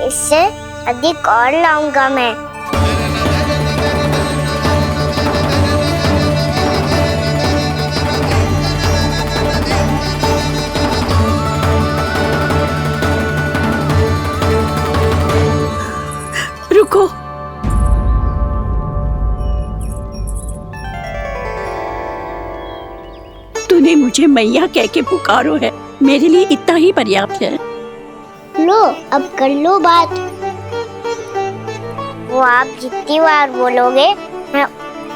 [SPEAKER 7] इससे अधिक और लाऊंगा मैं।
[SPEAKER 1] रुको, तूने मुझे मैया कह के पुकारो है, मेरे लिए इतना ही पर्याप्त है।
[SPEAKER 7] लो अब कर लो बात। वो आप जितनी बार बोलोगे मैं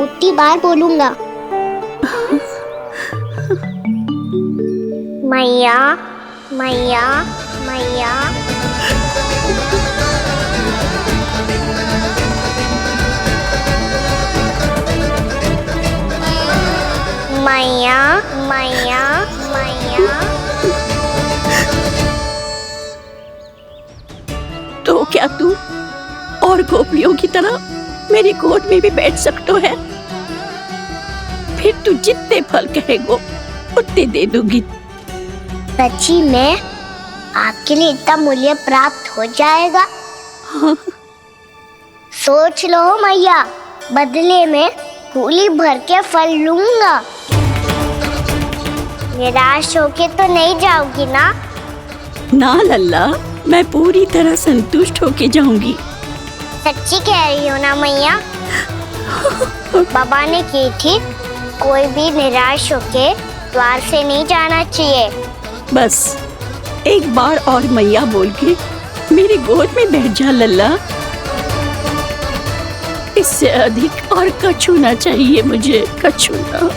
[SPEAKER 7] उतनी बार बोलूंगा। मैया मैया मैया। मैया मैया मैया।
[SPEAKER 1] तो क्या तू और गोपियों की तरह मेरी गोद में भी बैठ सकते है? फिर तू जितने फल कहेगो उतने दे दूंगी।
[SPEAKER 7] सच्ची में आपके लिए इतना मूल्य प्राप्त हो जाएगा?
[SPEAKER 1] हाँ।
[SPEAKER 7] सोच लो मैया, बदले में फूली भर के फल लूंगा। निराश होके तो नहीं जाओगी ना?
[SPEAKER 1] ना लल्ला, मैं पूरी तरह संतुष्ट होके जाऊंगी।
[SPEAKER 7] सच्ची कह रही हो ना मैया? बाबा ने की थी, कोई भी निराश होके द्वार से नहीं जाना चाहिए।
[SPEAKER 1] बस एक बार और मैया बोल के मेरी गोद में बैठ जा लल्ला। इससे अधिक और कछु ना चाहिए मुझे, कछु ना।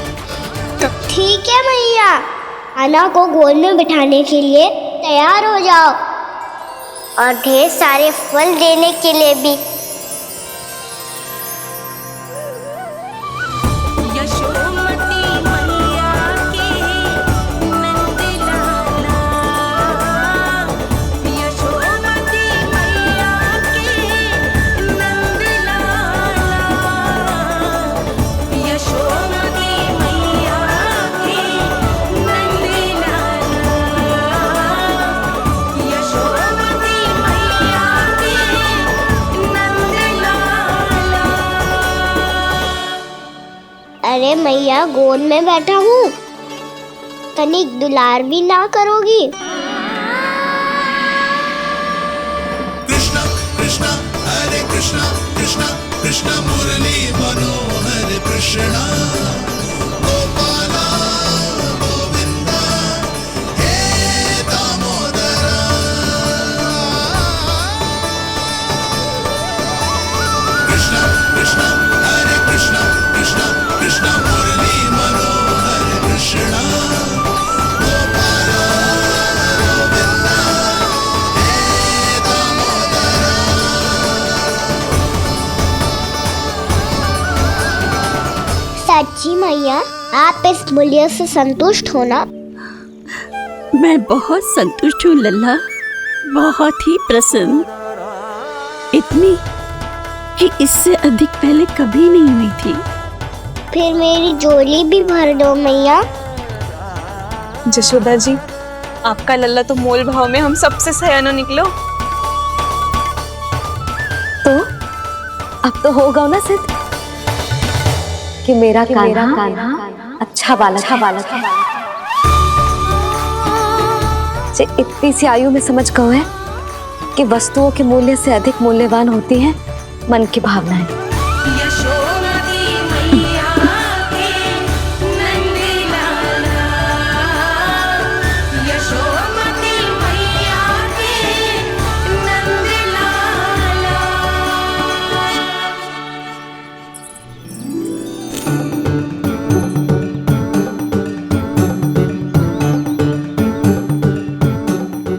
[SPEAKER 7] ठीक है मैया, अन्ना को गोद में बिठाने के लिए तैयार हो जाओ और ढेर सारे फल देने के लिए भी। अरे मैया, गोद में बैठा हूँ, तनिक दुलार भी ना करोगी?
[SPEAKER 15] कृष्णा कृष्णा हरे कृष्णा कृष्णा कृष्णा मुरली मनोहर कृष्णा गोपाला गोविंदा हे दामोदरा। कृष्णा कृष्णा हरे कृष्णा कृष्णा कृष्णा मुरली मनोहर कृष्णा गोपाला गोविंदा हे दामोदरा।
[SPEAKER 7] सच्ची मैया, आप इस मूल्य से संतुष्ट हो ना?
[SPEAKER 1] मैं बहुत संतुष्ट हूँ लल्ला, बहुत ही प्रसन्न। इतनी कि इससे अधिक पहले कभी नहीं हुई थी।
[SPEAKER 7] फिर मेरी झोली भी भर दो मैया।
[SPEAKER 2] जशोदा जी, आपका लल्ला तो मोल भाव में हम सबसे सयाना निकलो।
[SPEAKER 3] तो अब तो होगा ना सिद्ध कि मेरा कान्हा अच्छा बालक है। जे इतनी सी आयु में समझ गए है कि वस्तुओं के मूल्य से अधिक मूल्यवान होती हैं मन की भावनाएं।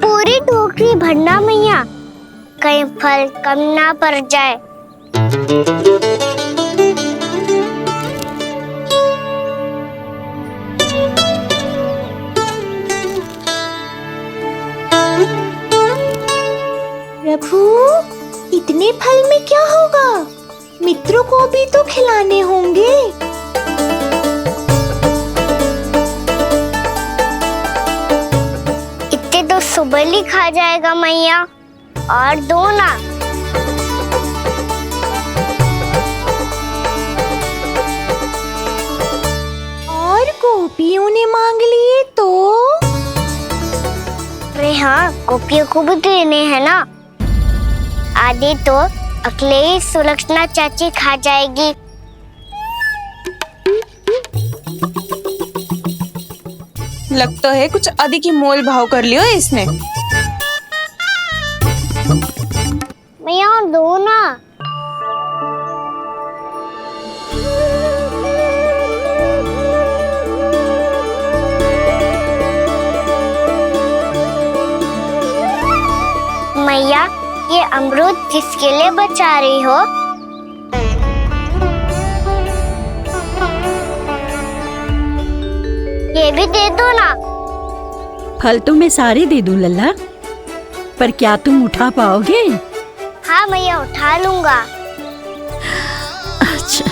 [SPEAKER 7] पूरी टोकरी भरना मैया, कहीं फल कम ना पड़ जाए।
[SPEAKER 12] प्रभु, इतने फल में क्या होगा? मित्रों को भी तो खिलाने होंगे।
[SPEAKER 7] इतने तो सुबह ही खा जाएगा मैया। और दो ना।
[SPEAKER 12] और गोपियों ने मांग लिए तो?
[SPEAKER 7] अरे हाँ, गोपियों को भी देने हैं ना। आधे तो अकेले सुलक्षणा चाची खा जाएगी।
[SPEAKER 2] लगता है कुछ आदि की मोल भाव कर लियो इसने।
[SPEAKER 7] मैया दो ना। मैया, ये अमरूद किसके लिए बचा रही हो? ये भी दे दो ना।
[SPEAKER 1] फल तो मैं सारे दे दूं लल्ला, पर क्या तुम उठा पाओगे?
[SPEAKER 7] हाँ मैया, उठा लूंगा।
[SPEAKER 1] अच्छा।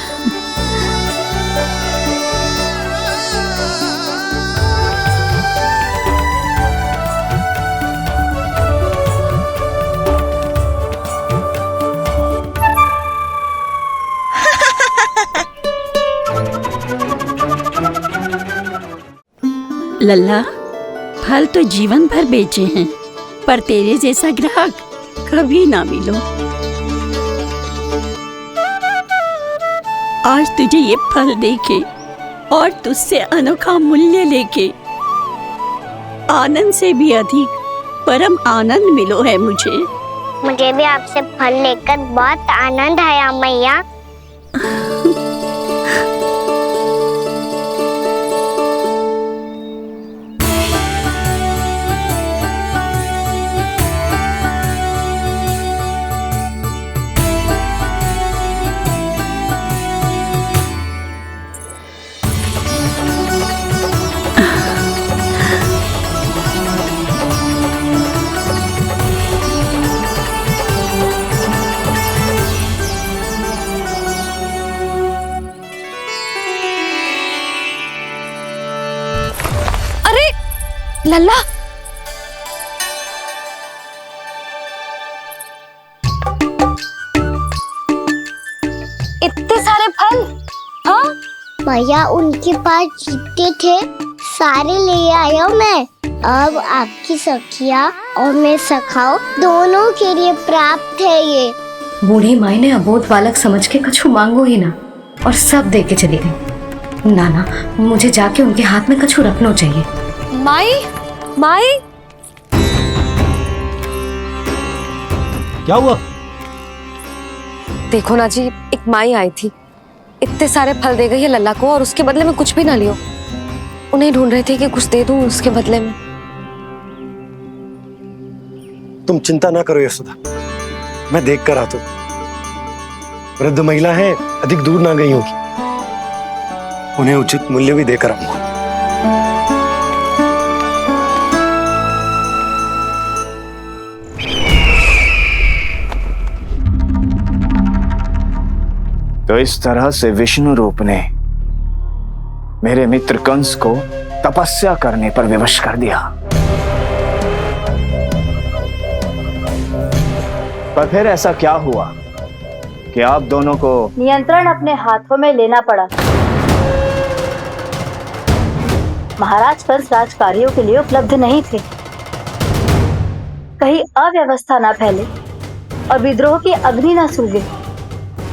[SPEAKER 1] लल्ला, फल तो जीवन भर बेचे हैं, पर तेरे जैसा ग्राहक कभी ना मिलो। आज तुझे ये फल देके और तुझसे अनोखा मूल्य लेके आनंद से भी अधिक परम आनंद मिलो है मुझे।
[SPEAKER 7] मुझे भी आपसे फल लेकर बहुत आनंद आया मैया।
[SPEAKER 3] लल्ला, इतने सारे फल? हाँ
[SPEAKER 7] भैया, उनके पास जितने थे सारे ले आया मैं। अब आपकी सखिया और मैं सखाओ दोनों के लिए प्राप्त है ये।
[SPEAKER 3] बूढ़ी माई ने अबोध बालक समझ के कछु मांगो ही ना, और सब दे के चली गई। नाना, मुझे जाके उनके हाथ में कछु रखना चाहिए।
[SPEAKER 2] माई, माई,
[SPEAKER 10] क्या हुआ?
[SPEAKER 3] देखो ना जी, एक माई आई थी, इतने सारे फल दे गई है लल्ला को, और उसके बदले में कुछ भी ना लियो। उन्हें ढूंढ रहे थे कि कुछ दे दूं उसके बदले में।
[SPEAKER 10] तुम चिंता ना करो यशोदा, मैं देख कर आता हूं। वृद्ध महिला है, अधिक दूर ना गई होगी, उन्हें उचित मूल्य भी देकर आऊंगा।
[SPEAKER 13] तो इस तरह से विष्णु रूप ने मेरे मित्र कंस को तपस्या करने पर विवश कर दिया। पर फिर ऐसा क्या हुआ कि आप दोनों को
[SPEAKER 16] नियंत्रण अपने हाथों में लेना पड़ा? महाराज कंस राजकार्यों के लिए उपलब्ध नहीं थे। कहीं अव्यवस्था ना फैले और विद्रोह की अग्नि ना सूझे,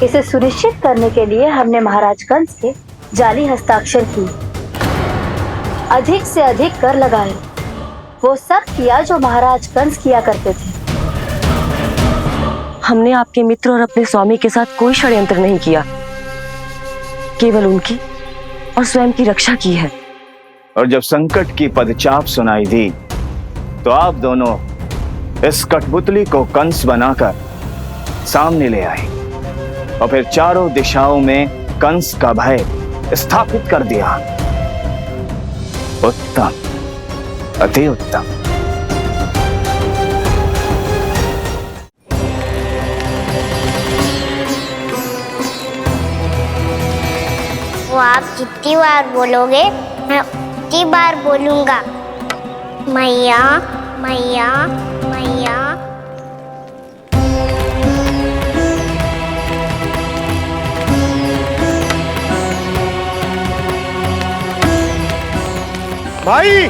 [SPEAKER 16] इसे सुनिश्चित करने के लिए हमने महाराज कंस के जाली हस्ताक्षर किए, अधिक से अधिक कर लगाए। वो सब किया जो महाराज कंस किया करते थे।
[SPEAKER 14] हमने आपके मित्र और अपने स्वामी के साथ कोई षड्यंत्र नहीं किया, केवल उनकी और स्वयं की रक्षा की है।
[SPEAKER 13] और जब संकट की पदचाप सुनाई दी तो आप दोनों इस कठपुतली को कंस बनाकर सामने ले आए और फिर चारों दिशाओं में कंस का भय स्थापित कर दिया। उत्तम, अति उत्तम।
[SPEAKER 7] वो आप जितनी बार बोलोगे मैं उतनी बार बोलूंगा। मैया, मैया, मैया।
[SPEAKER 10] माई,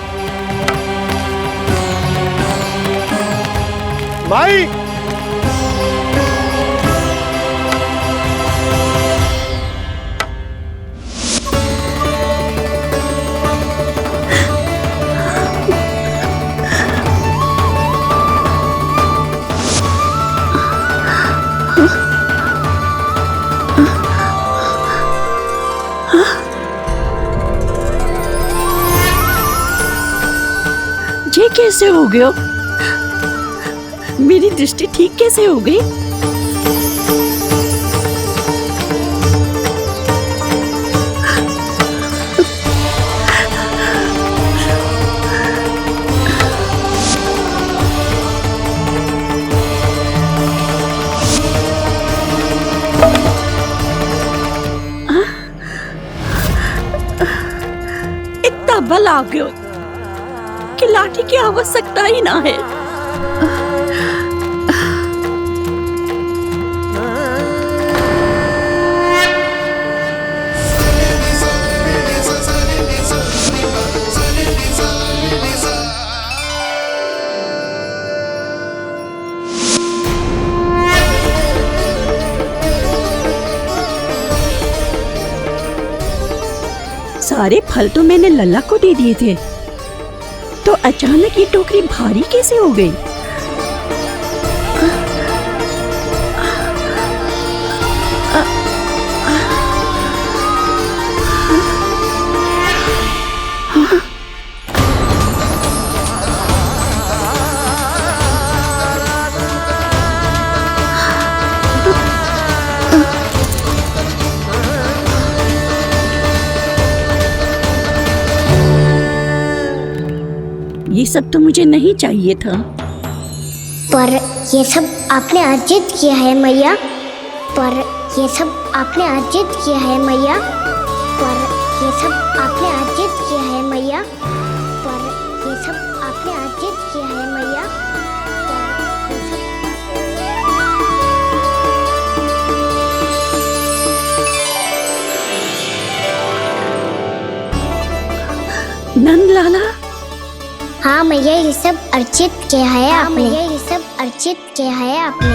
[SPEAKER 10] माई,
[SPEAKER 1] ये कैसे हो गया? मेरी दृष्टि ठीक कैसे हो गई? इतना बल आ गया कि लाठी की आवश्यकता ही ना है। सारे फल तो मैंने लल्ला को दे दिए थे, तो अचानक ये टोकरी भारी कैसे हो गई? ये सब तो मुझे नहीं चाहिए था।
[SPEAKER 7] पर ये सब आपने अर्जित किया है मैया। पर ये सब आपने अर्जित किया है मैया। पर ये सब आपने अर्जित किया है मैया। पर ये सब आपने अर्जित किया है मैया।
[SPEAKER 1] नंद लाला,
[SPEAKER 7] हाँ मैया, ये सब अर्जित किया है आपने। मैया, ये सब अर्जित किया है आपने।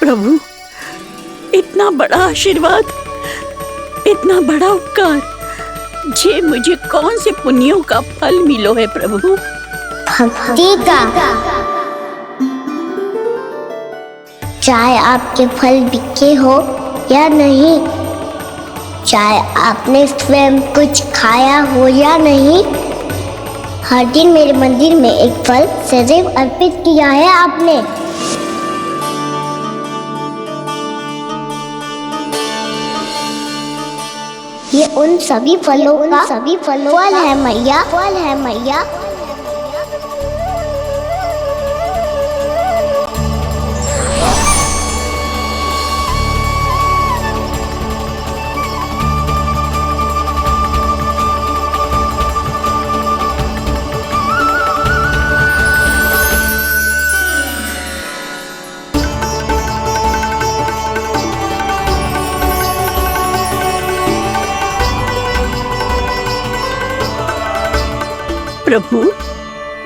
[SPEAKER 1] प्रभु, इतना बड़ा आशीर्वाद, इतना बड़ा उपकार, जे मुझे कौन से पुण्यों का फल मिलो है प्रभु?
[SPEAKER 7] भक्ति का। चाहे आपके फल बिके हो या नहीं, चाहे आपने स्वयं कुछ खाया हो या नहीं, हर दिन मेरे मंदिर में एक फल सदैव अर्पित किया है आपने। ये उन सभी फलों का फल है मैया, फल है मैया।
[SPEAKER 1] प्रभु,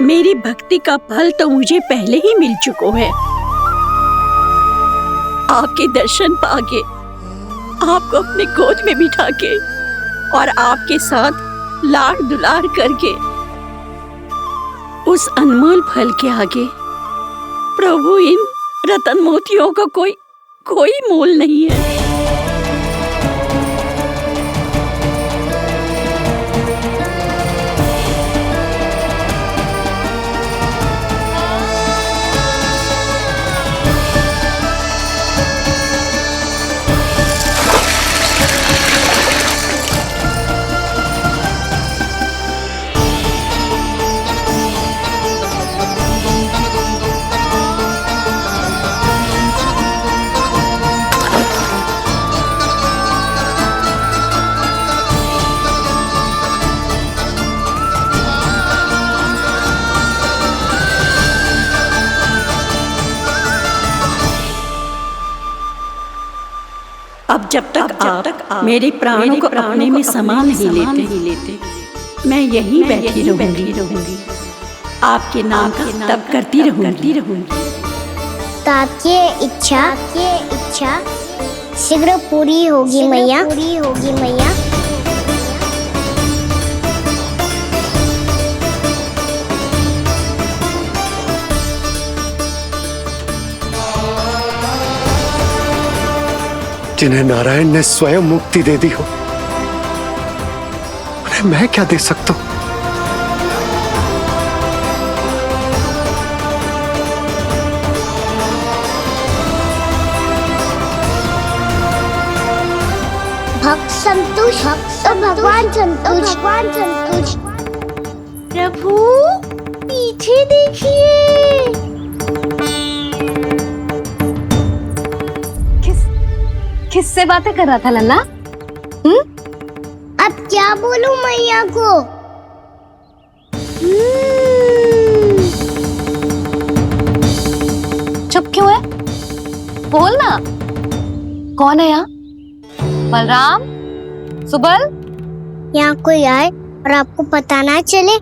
[SPEAKER 1] मेरी भक्ति का फल तो मुझे पहले ही मिल चुका है। आपके दर्शन पाके, आपको अपने गोद में बिठा के और आपके साथ लाड दुलार करके, उस अनमोल फल के आगे प्रभु इन रतन मोतियों का कोई मोल नहीं है। अब जब तक आप मेरे प्राणों को अपने में समा नहीं लेते, मैं यहीं बैठी रहूंगी, आपके नाम का तप करती रहूंगी।
[SPEAKER 7] ताकि इच्छा शीघ्र पूरी होगी मैया, पूरी होगी मैया।
[SPEAKER 10] जिन्हें नारायण ने स्वयं मुक्ति दे दी हो, उन्हें मैं क्या दे सकता हूं?
[SPEAKER 7] भक्त संतोष, भगवान संतोष। प्रभु पीछे देखिए।
[SPEAKER 3] किससे बातें कर रहा था लल्ला?
[SPEAKER 7] अब क्या बोलूं मैया को?
[SPEAKER 3] चुप क्यों है? बोल ना। कौन है यहाँ? बलराम, सुबल?
[SPEAKER 7] यहाँ कोई आए और आपको पता ना चले,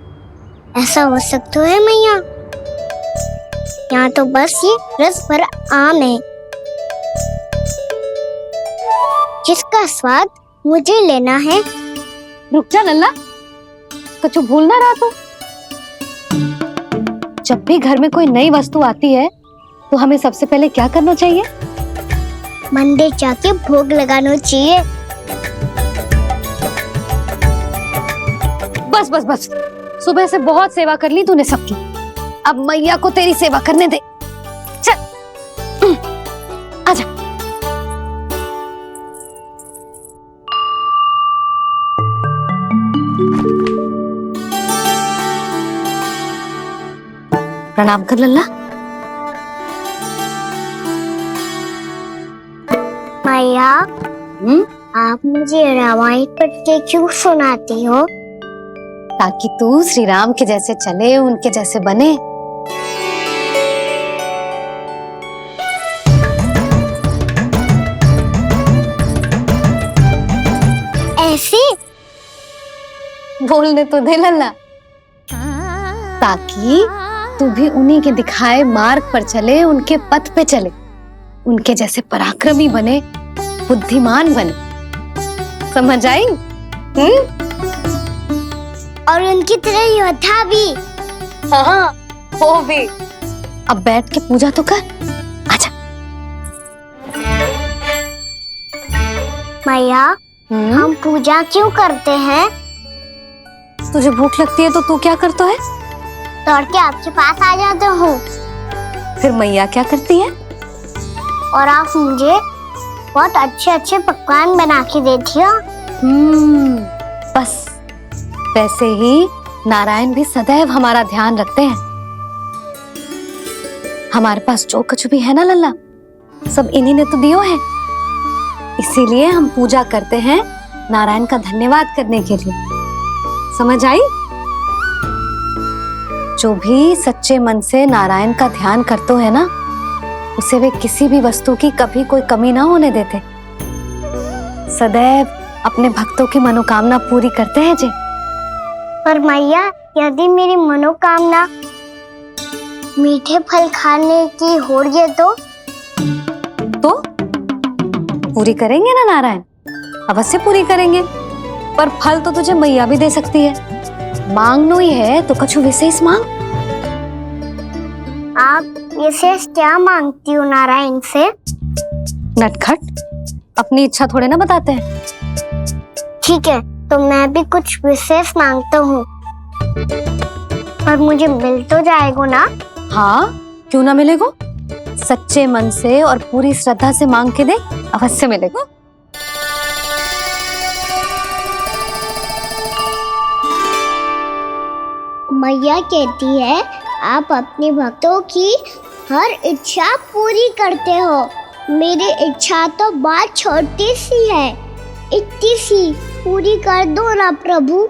[SPEAKER 7] ऐसा हो सकता है मैया? यहाँ तो बस ये रस भरा आम है, जिसका स्वाद मुझे लेना है।
[SPEAKER 3] रुक जा लल्ला, कुछ भूल ना रहा तू। जब भी घर में कोई नई वस्तु आती है तो हमें सबसे पहले क्या करना चाहिए?
[SPEAKER 7] मंदिर जाके भोग लगाना चाहिए।
[SPEAKER 3] बस, सुबह से बहुत सेवा कर ली तूने सबकी, अब मैया को तेरी सेवा करने दे। चल आजा। प्रणाम कर लल्ला।
[SPEAKER 7] मैया, आप मुझे रामायण पढ़ के क्यों सुनाती हो?
[SPEAKER 3] ताकि तू श्री राम के जैसे चले, उनके जैसे बने।
[SPEAKER 7] ऐसे
[SPEAKER 3] बोलने तो दे लल्ला, ताकि तू भी उन्हीं के दिखाए मार्ग पर चले, उनके पथ पे चले, उनके जैसे पराक्रमी बने, बुद्धिमान बने। समझ आई?
[SPEAKER 7] और उनकी तरह योद्धा भी।
[SPEAKER 3] हाँ, वो भी। अब बैठ के पूजा तो कर। आजा।
[SPEAKER 7] मैया, हम पूजा क्यों करते हैं?
[SPEAKER 3] तुझे भूख लगती है तो तू क्या करता है?
[SPEAKER 7] दौड़ के आपके पास आ जाता हूँ।
[SPEAKER 3] फिर मैया क्या करती है?
[SPEAKER 7] और आप मुझे बहुत अच्छे अच्छे पकवान बना के देती हो।
[SPEAKER 3] वैसे ही नारायण भी सदैव हमारा ध्यान रखते हैं। हमारे पास जो कुछ भी है ना लल्ला, सब इन्हीं ने तो दियो है। इसीलिए हम पूजा करते हैं नारायण का धन्यवाद करने के लिए। समझ आई? जो भी सच्चे मन से नारायण का ध्यान करते है ना, उसे वे किसी भी वस्तु की कभी कोई कमी ना होने देते। सदैव अपने भक्तों की मनोकामना पूरी करते हैं जी।
[SPEAKER 7] पर मैया, यदि मेरी मनोकामना मीठे फल खाने की हो रही है तो
[SPEAKER 3] पूरी करेंगे ना नारायण, अवश्य पूरी करेंगे। पर फल तो तुझे मैया भी दे सकती है। मांगनो ही है तो कुछ विशेष मांग।
[SPEAKER 7] आप विशेष क्या मांगती हो नारायण से?
[SPEAKER 3] नटखट, अपनी इच्छा थोड़े ना बताते हैं।
[SPEAKER 7] ठीक है, तो मैं भी कुछ विशेष मांगता हूँ, पर मुझे मिल तो जाएगा ना?
[SPEAKER 3] हाँ, क्यों ना मिलेगा। सच्चे मन से और पूरी श्रद्धा से मांग के दे, अवश्य मिलेगा।
[SPEAKER 7] मैया कहती है आप अपने भक्तों की हर इच्छा पूरी करते हो। मेरी इच्छा तो बहुत छोटी सी है, इतनी सी पूरी कर दो ना प्रभु।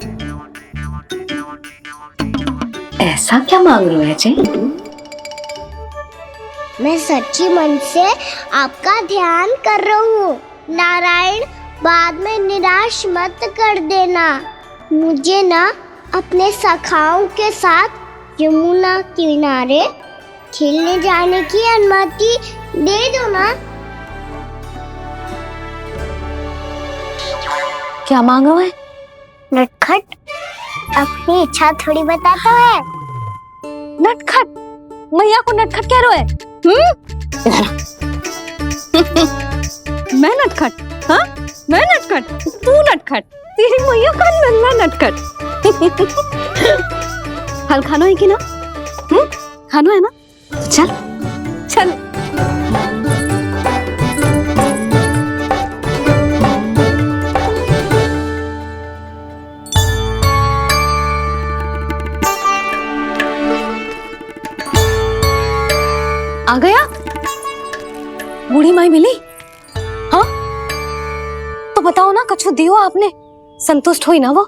[SPEAKER 3] ऐसा क्या मांग रहे हो जी?
[SPEAKER 7] मैं सच्ची मन से आपका ध्यान कर रहा हूँ। नारायण, बाद में निराश मत कर देना। मुझे ना अपने सखाओं के साथ यमुना किनारे खेलने जाने की अनुमति दे दो ना।
[SPEAKER 3] क्या मांग रहा है?
[SPEAKER 7] नटखट, अपनी इच्छा थोड़ी बताता है।
[SPEAKER 3] नटखट? मैया को नटखट कह रहे है? मैं नटखट? हाँ, मैं नटखट? तू नटखट? तेरी मैया का नल्ला नटखट। फल खाना है कि ना? खाना है ना? तो चल चल। आ गया? बूढ़ी माई मिली? हाँ, तो बताओ ना, कछु दियो आपने, संतुष्ट हुई ना वो?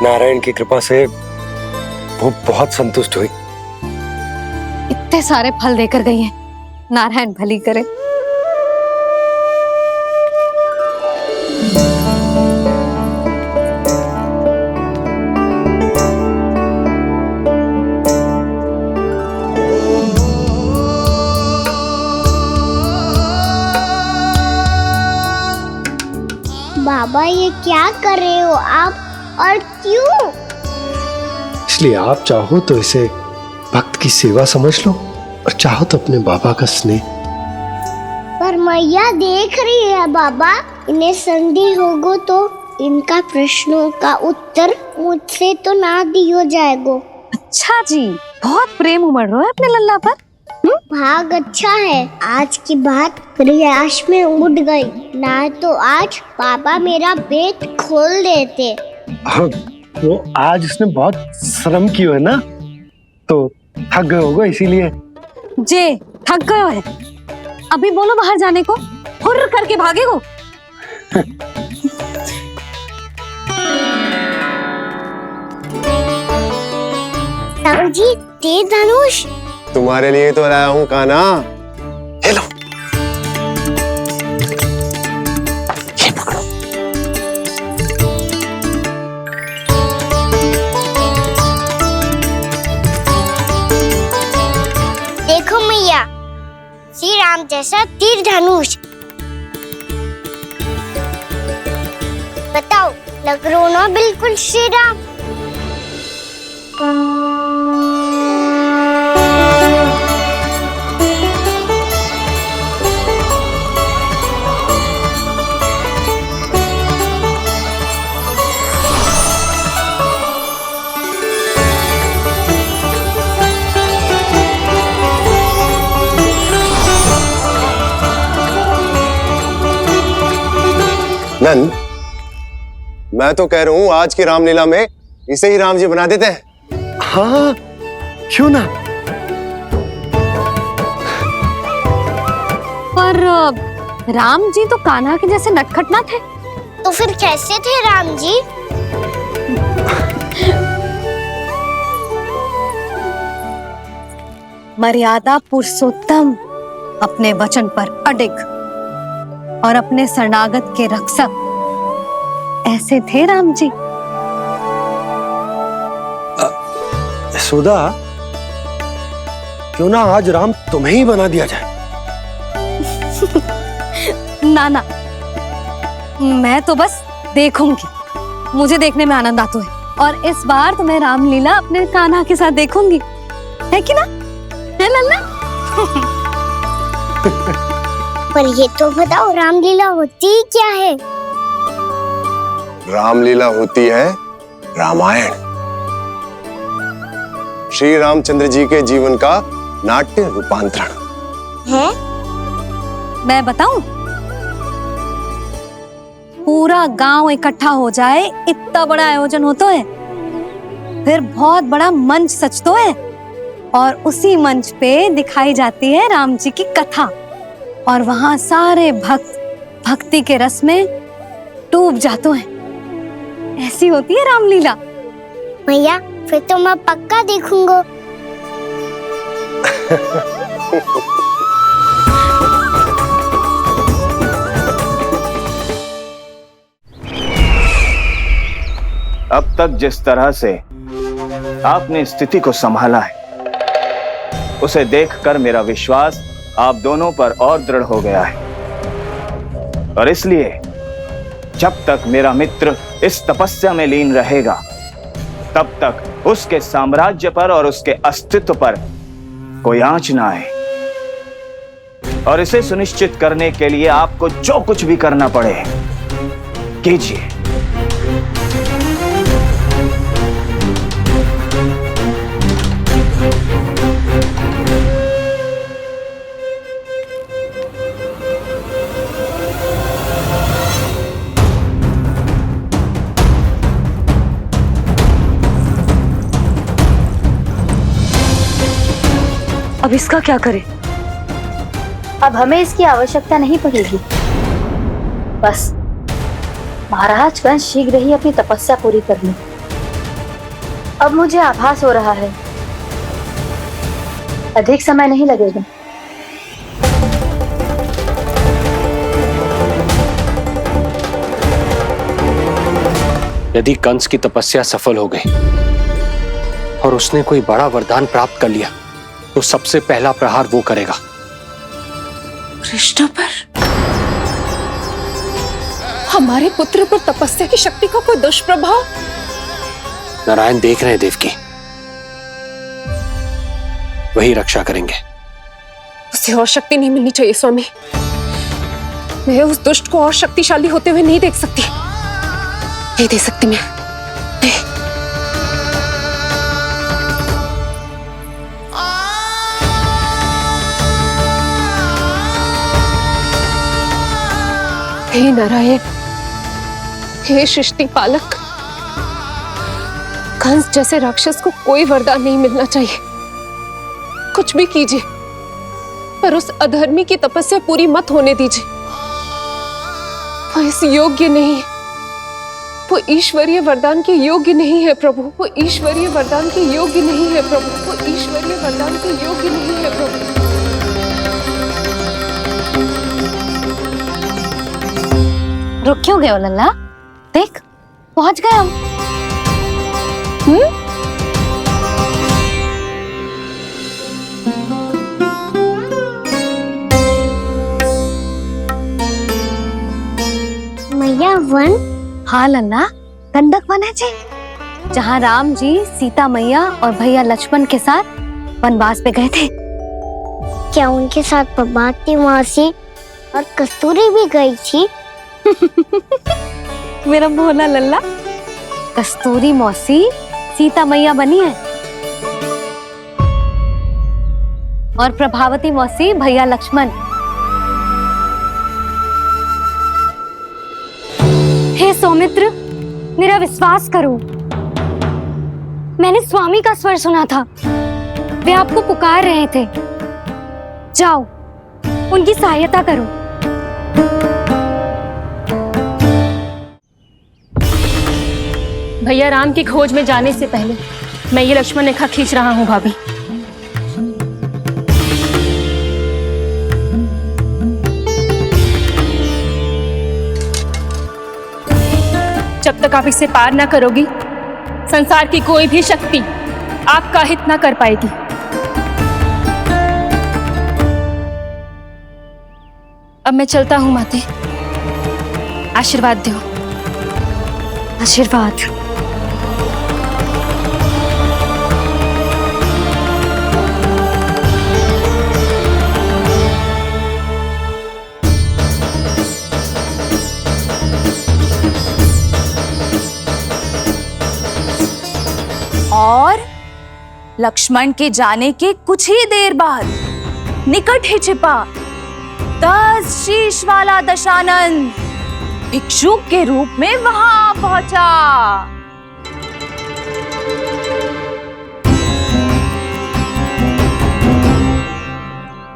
[SPEAKER 10] नारायण की कृपा से वो बहुत संतुष्ट हुई।
[SPEAKER 3] इतने सारे फल देकर गई हैं, नारायण भली करे।
[SPEAKER 7] बाबा, ये क्या कर रहे हो आप, और क्यों?
[SPEAKER 10] इसलिए आप चाहो तो इसे भक्त की सेवा समझ लो, और चाहो तो अपने बाबा का स्नेह।
[SPEAKER 7] पर मैया देख रही है बाबा, इन्हें संदेह होगो तो इनका प्रश्नों का उत्तर मुझसे तो ना दियो जाएगो।
[SPEAKER 3] अच्छा जी, बहुत प्रेम उमड़ रहा है अपने लल्ला पर।
[SPEAKER 7] भाग अच्छा है, आज की बात प्रयास में उड़ गई, ना तो आज पापा मेरा पेट खोल देते।
[SPEAKER 10] वो आज उसने बहुत श्रम किया है ना, तो थक गए होगा इसीलिए।
[SPEAKER 3] जे थक गए है, अभी बोलो बाहर जाने को, हुर्र करके भागेगो।
[SPEAKER 7] जी, तेज धनुष
[SPEAKER 10] तुम्हारे लिए तो लाया हूँ कान्हा। हेलो, ये पकड़ो।
[SPEAKER 7] देखो मैया, श्री राम जैसा तीर धनुष। बताओ, लग रहा ना बिल्कुल श्री राम?
[SPEAKER 17] नंद, मैं तो कह रहा हूं आज की रामलीला में इसे ही राम जी बना देते हैं।
[SPEAKER 10] हाँ, क्यों ना।
[SPEAKER 3] पर राम जी तो कान्हा के जैसे नटखट ना थे।
[SPEAKER 7] तो फिर कैसे थे राम जी?
[SPEAKER 3] मर्यादा पुरुषोत्तम, अपने वचन पर अडिग और अपने शरणागत के रक्षक, ऐसे थे राम जी।
[SPEAKER 10] यशोदा, क्यों ना आज राम तुम्हें ही बना दिया जाए।
[SPEAKER 3] ना ना, मैं तो बस देखूंगी, मुझे देखने में आनंद आता है और इस बार तो मैं रामलीला अपने कान्हा के साथ देखूंगी, है कि ना, है लल्ला?
[SPEAKER 7] पर ये तो बताओ, रामलीला होती क्या है?
[SPEAKER 17] रामलीला होती है रामायण, श्री रामचंद्र जी के जीवन का नाट्य रूपांतरण
[SPEAKER 7] है।
[SPEAKER 3] मैं बताऊं, पूरा गांव इकट्ठा हो जाए, इतना बड़ा आयोजन होता है, फिर बहुत बड़ा मंच सजतो है और उसी मंच पे दिखाई जाती है राम जी की कथा और वहां सारे भक्त भक्ति के रस में डूब जाते हैं। ऐसी होती है रामलीला।
[SPEAKER 7] भैया, फिर तो मैं पक्का देखूंगा।
[SPEAKER 13] अब तक जिस तरह से आपने स्थिति को संभाला है, उसे देखकर मेरा विश्वास आप दोनों पर और दृढ़ हो गया है और इसलिए जब तक मेरा मित्र इस तपस्या में लीन रहेगा, तब तक उसके साम्राज्य पर और उसके अस्तित्व पर कोई आंच ना आए। और इसे सुनिश्चित करने के लिए आपको जो कुछ भी करना पड़े कीजिए।
[SPEAKER 16] अब इसका क्या करें? अब हमें इसकी आवश्यकता नहीं पड़ेगी। बस महाराज कंस शीघ्र ही अपनी तपस्या पूरी कर ले। अब मुझे आभास हो रहा है अधिक समय नहीं लगेगा।
[SPEAKER 4] यदि कंस की तपस्या सफल हो गई और उसने कोई बड़ा वरदान प्राप्त कर लिया, तो सबसे पहला प्रहार वो करेगा।
[SPEAKER 18] कृष्ण पर? हमारे पुत्र पर तपस्या की शक्ति का कोई दुष्प्रभाव?
[SPEAKER 4] नारायण देख रहे हैं देवकी, वही रक्षा करेंगे।
[SPEAKER 18] उसे और शक्ति नहीं मिलनी चाहिए स्वामी। मैं उस दुष्ट को और शक्तिशाली होते हुए नहीं देख सकती, नहीं दे सकती मैं। हे नारायण, हे सृष्टि पालक, कंस जैसे राक्षस को कोई वरदान नहीं मिलना चाहिए। कुछ भी कीजिए, पर उस अधर्मी की तपस्या पूरी मत होने दीजिए। वो इस योग्य नहीं है, वो ईश्वरीय वरदान के योग्य नहीं है प्रभु। वो ईश्वरीय वरदान के योग्य नहीं है प्रभु। वो ईश्वरीय वरदान के योग्य नहीं है प्रभु।
[SPEAKER 3] रुक क्यों गए हो लल्ला? देख, पहुंच गए हम।
[SPEAKER 7] मैया वन?
[SPEAKER 3] हाँ लल्ला, गंडक वन है जी, जहाँ राम जी सीता मैया और भैया लक्ष्मण के साथ वनवास पे गए थे।
[SPEAKER 7] क्या उनके साथ पद्मावती मौसी और कस्तूरी भी गई थी?
[SPEAKER 3] मेरा भोला लल्ला, कस्तूरी मौसी सीता मैया बनी है और प्रभावती मौसी भैया लक्ष्मण। हे सौमित्र, मेरा विश्वास करो, मैंने स्वामी का स्वर सुना था। वे आपको पुकार रहे थे। जाओ, उनकी सहायता करो।
[SPEAKER 19] भैया राम की खोज में जाने से पहले मैं ये लक्ष्मण रेखा खींच रहा हूँ भाभी। जब तक आप इसे पार ना करोगी, संसार की कोई भी शक्ति आपका हित ना कर पाएगी। अब मैं चलता हूँ माते, आशीर्वाद दो।
[SPEAKER 3] आशीर्वाद।
[SPEAKER 2] और लक्ष्मण के जाने के कुछ ही देर बाद निकट ही छिपा 10 शीश वाला दशानन भिक्षुक के रूप में वहां पहुंचा।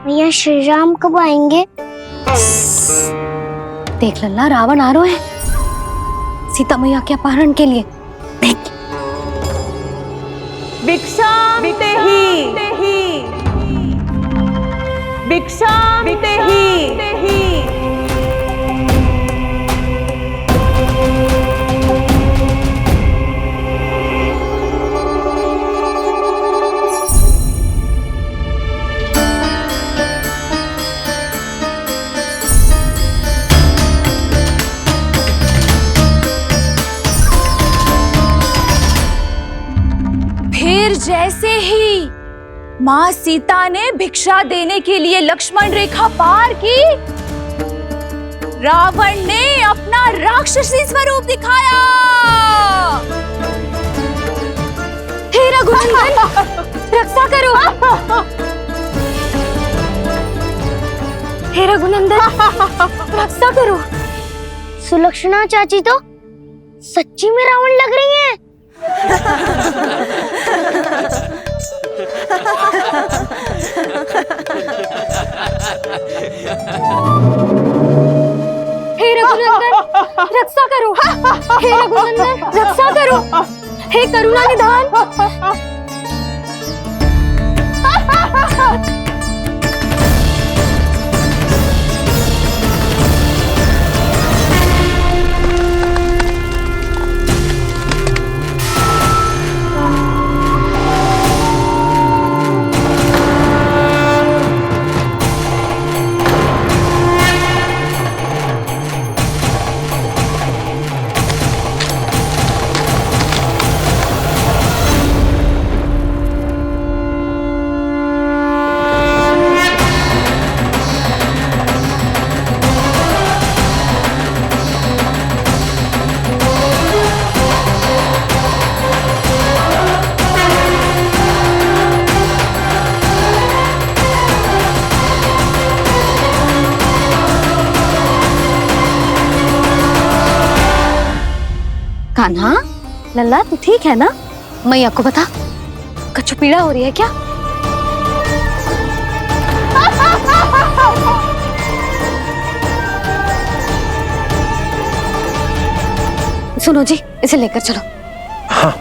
[SPEAKER 7] भैया श्री राम कब आएंगे?
[SPEAKER 3] देख लल्ला, रावण आ रहा है सीता मैया के अपहरण के लिए।
[SPEAKER 2] भिक्षाम देहि, भिक्षाम देहि। फिर जैसे ही माँ सीता ने भिक्षा देने के लिए लक्ष्मण रेखा पार की, रावण ने अपना राक्षसी स्वरूप दिखाया।
[SPEAKER 3] हे रघुनंदन, रक्षा करो। हे रघुनंदन, रक्षा करो।
[SPEAKER 7] सुलक्षणा चाची तो सच्ची में रावण लग रही हैं।
[SPEAKER 3] हे रघुनंदन, रक्षा करो। हे रघुनंदन, रक्षा करो। हे करुणा निधान। कान्हा, लल्ला तू ठीक है ना? मैया को बता, कछु पीड़ा हो रही है क्या? सुनो जी, इसे लेकर चलो।
[SPEAKER 10] हाँ।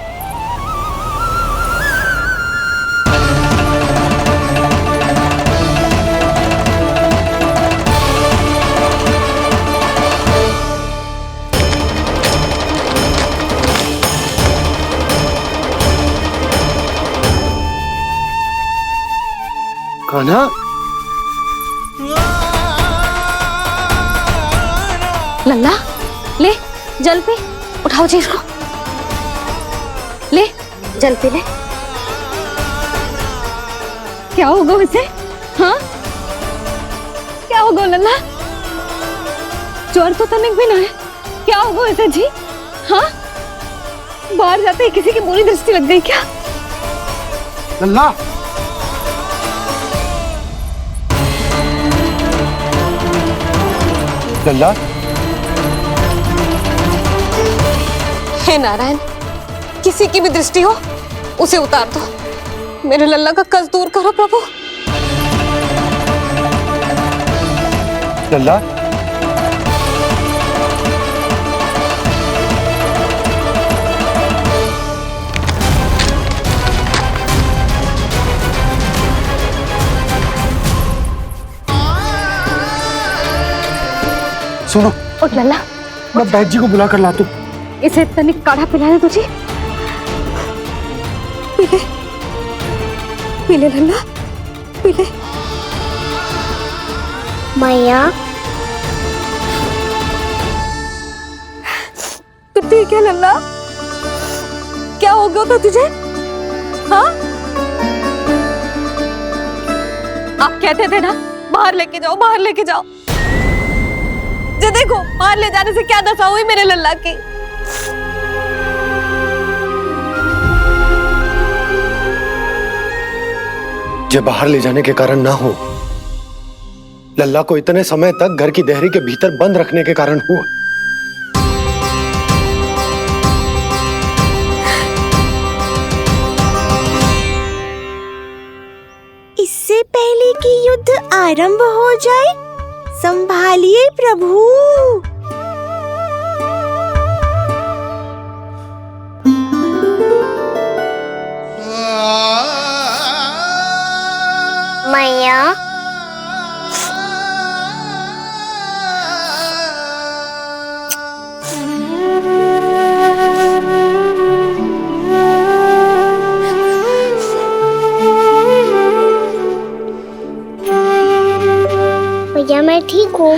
[SPEAKER 10] कान्हा,
[SPEAKER 3] लल्ला ले जल पी, उठाओ जी इसको, ले जल पी ले। क्या होगा उसे? हाँ क्या होगा लल्ला? ज्वर तो तनिक भी ना है, क्या होगा उसे जी? हाँ बाहर जाते ही किसी की बुरी दृष्टि लग गई क्या?
[SPEAKER 10] लल्ला, लल्ला,
[SPEAKER 18] हे नारायण, किसी की भी दृष्टि हो उसे उतार दो। मेरे लल्ला का कष्ट दूर करो प्रभु।
[SPEAKER 10] लल्ला, सुनो,
[SPEAKER 3] उठ लल्ला,
[SPEAKER 10] मैं बैद जी को बुला कर लाता हूँ।
[SPEAKER 3] इसे तनिक काढ़ा पिला दे तुझे।
[SPEAKER 18] पीले, पीले लल्ला, पीले।
[SPEAKER 7] मैया,
[SPEAKER 18] तू ठीक है लल्ला? क्या हो गया था तुझे? हाँ? आप कहते थे ना बाहर लेके जाओ, बाहर लेके जाओ। जे देखो, बाहर ले जाने से क्या दशा हुई मेरे लल्ला की।
[SPEAKER 10] जे बाहर ले जाने के कारण ना हो, लल्ला को इतने समय तक घर की देहरी के भीतर बंद रखने के कारण हुआ।
[SPEAKER 12] इससे पहले कि युद्ध आरंभ हो जाए, संभालिए प्रभु।
[SPEAKER 7] मैया, भैया मैं ठीक हूँ।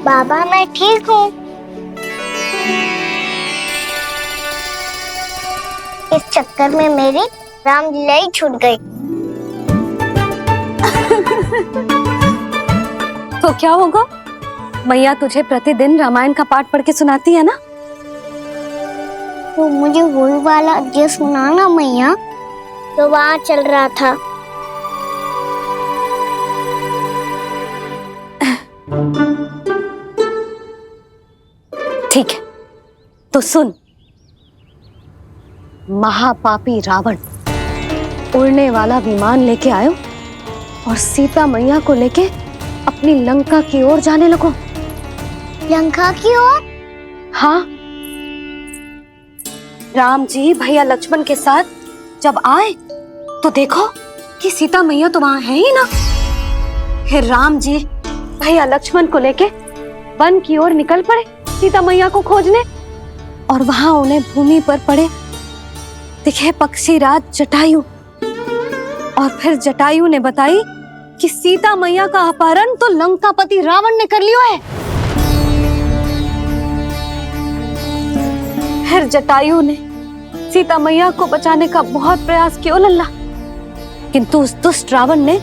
[SPEAKER 7] बाबा मैं ठीक हूँ। इस चक्कर में मेरी रामलीला ही छूट गई।
[SPEAKER 3] तो क्या होगा? मैया तुझे प्रतिदिन रामायण का पाठ पढ़ के सुनाती है ना?
[SPEAKER 7] तो मुझे वही वाला अध्याय सुनाना मैया, तो वहाँ चल रहा था।
[SPEAKER 3] ठीक है, तो सुन। महापापी रावण उड़ने वाला विमान लेके आयो और सीता मैया को लेके अपनी लंका की ओर जाने लगो।
[SPEAKER 7] लंका की ओर?
[SPEAKER 3] हाँ, राम जी भैया लक्ष्मण के साथ जब आए तो देखो कि सीता मैया तो वहां है ही ना। फिर राम जी भैया लक्ष्मण को लेके वन की ओर निकल पड़े सीता मैया को खोजने, और वहां उन्हें भूमि पर पड़े दिखे पक्षी राज जटायु। और फिर जटायु ने बताई कि सीता मैया का अपहरण तो लंकापति रावण ने कर लियो है। फिर जटायु ने सीता मैया को बचाने का बहुत प्रयास किया लल्ला, किंतु उस दुष्ट रावण ने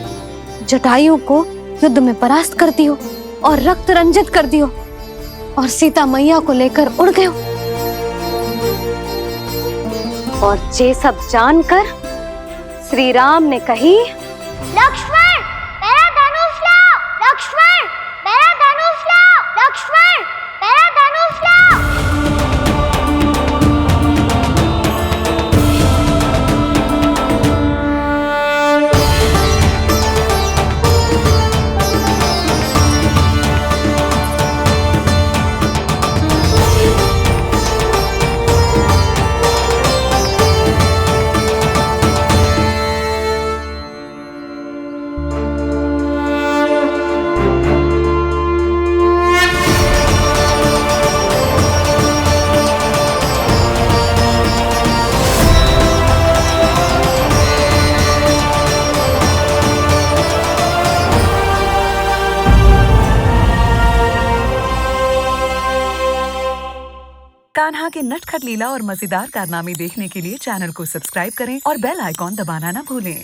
[SPEAKER 3] जटायु को युद्ध में परास्त कर दियो और रक्त रंजित कर दियो और सीता मैया को लेकर उड़ गयो। और ये सब जानकर श्री राम ने कही,
[SPEAKER 7] लक्ष्मण मेरा धनुष लाओ, लक्ष्मण मेरा धनुष लाओ, लक्ष्मण मेरा धनुष लाओ।
[SPEAKER 20] कान्हा के नटखट लीला और मजेदार कारनामे देखने के लिए चैनल को सब्सक्राइब करें और बेल आइकॉन दबाना ना भूलें।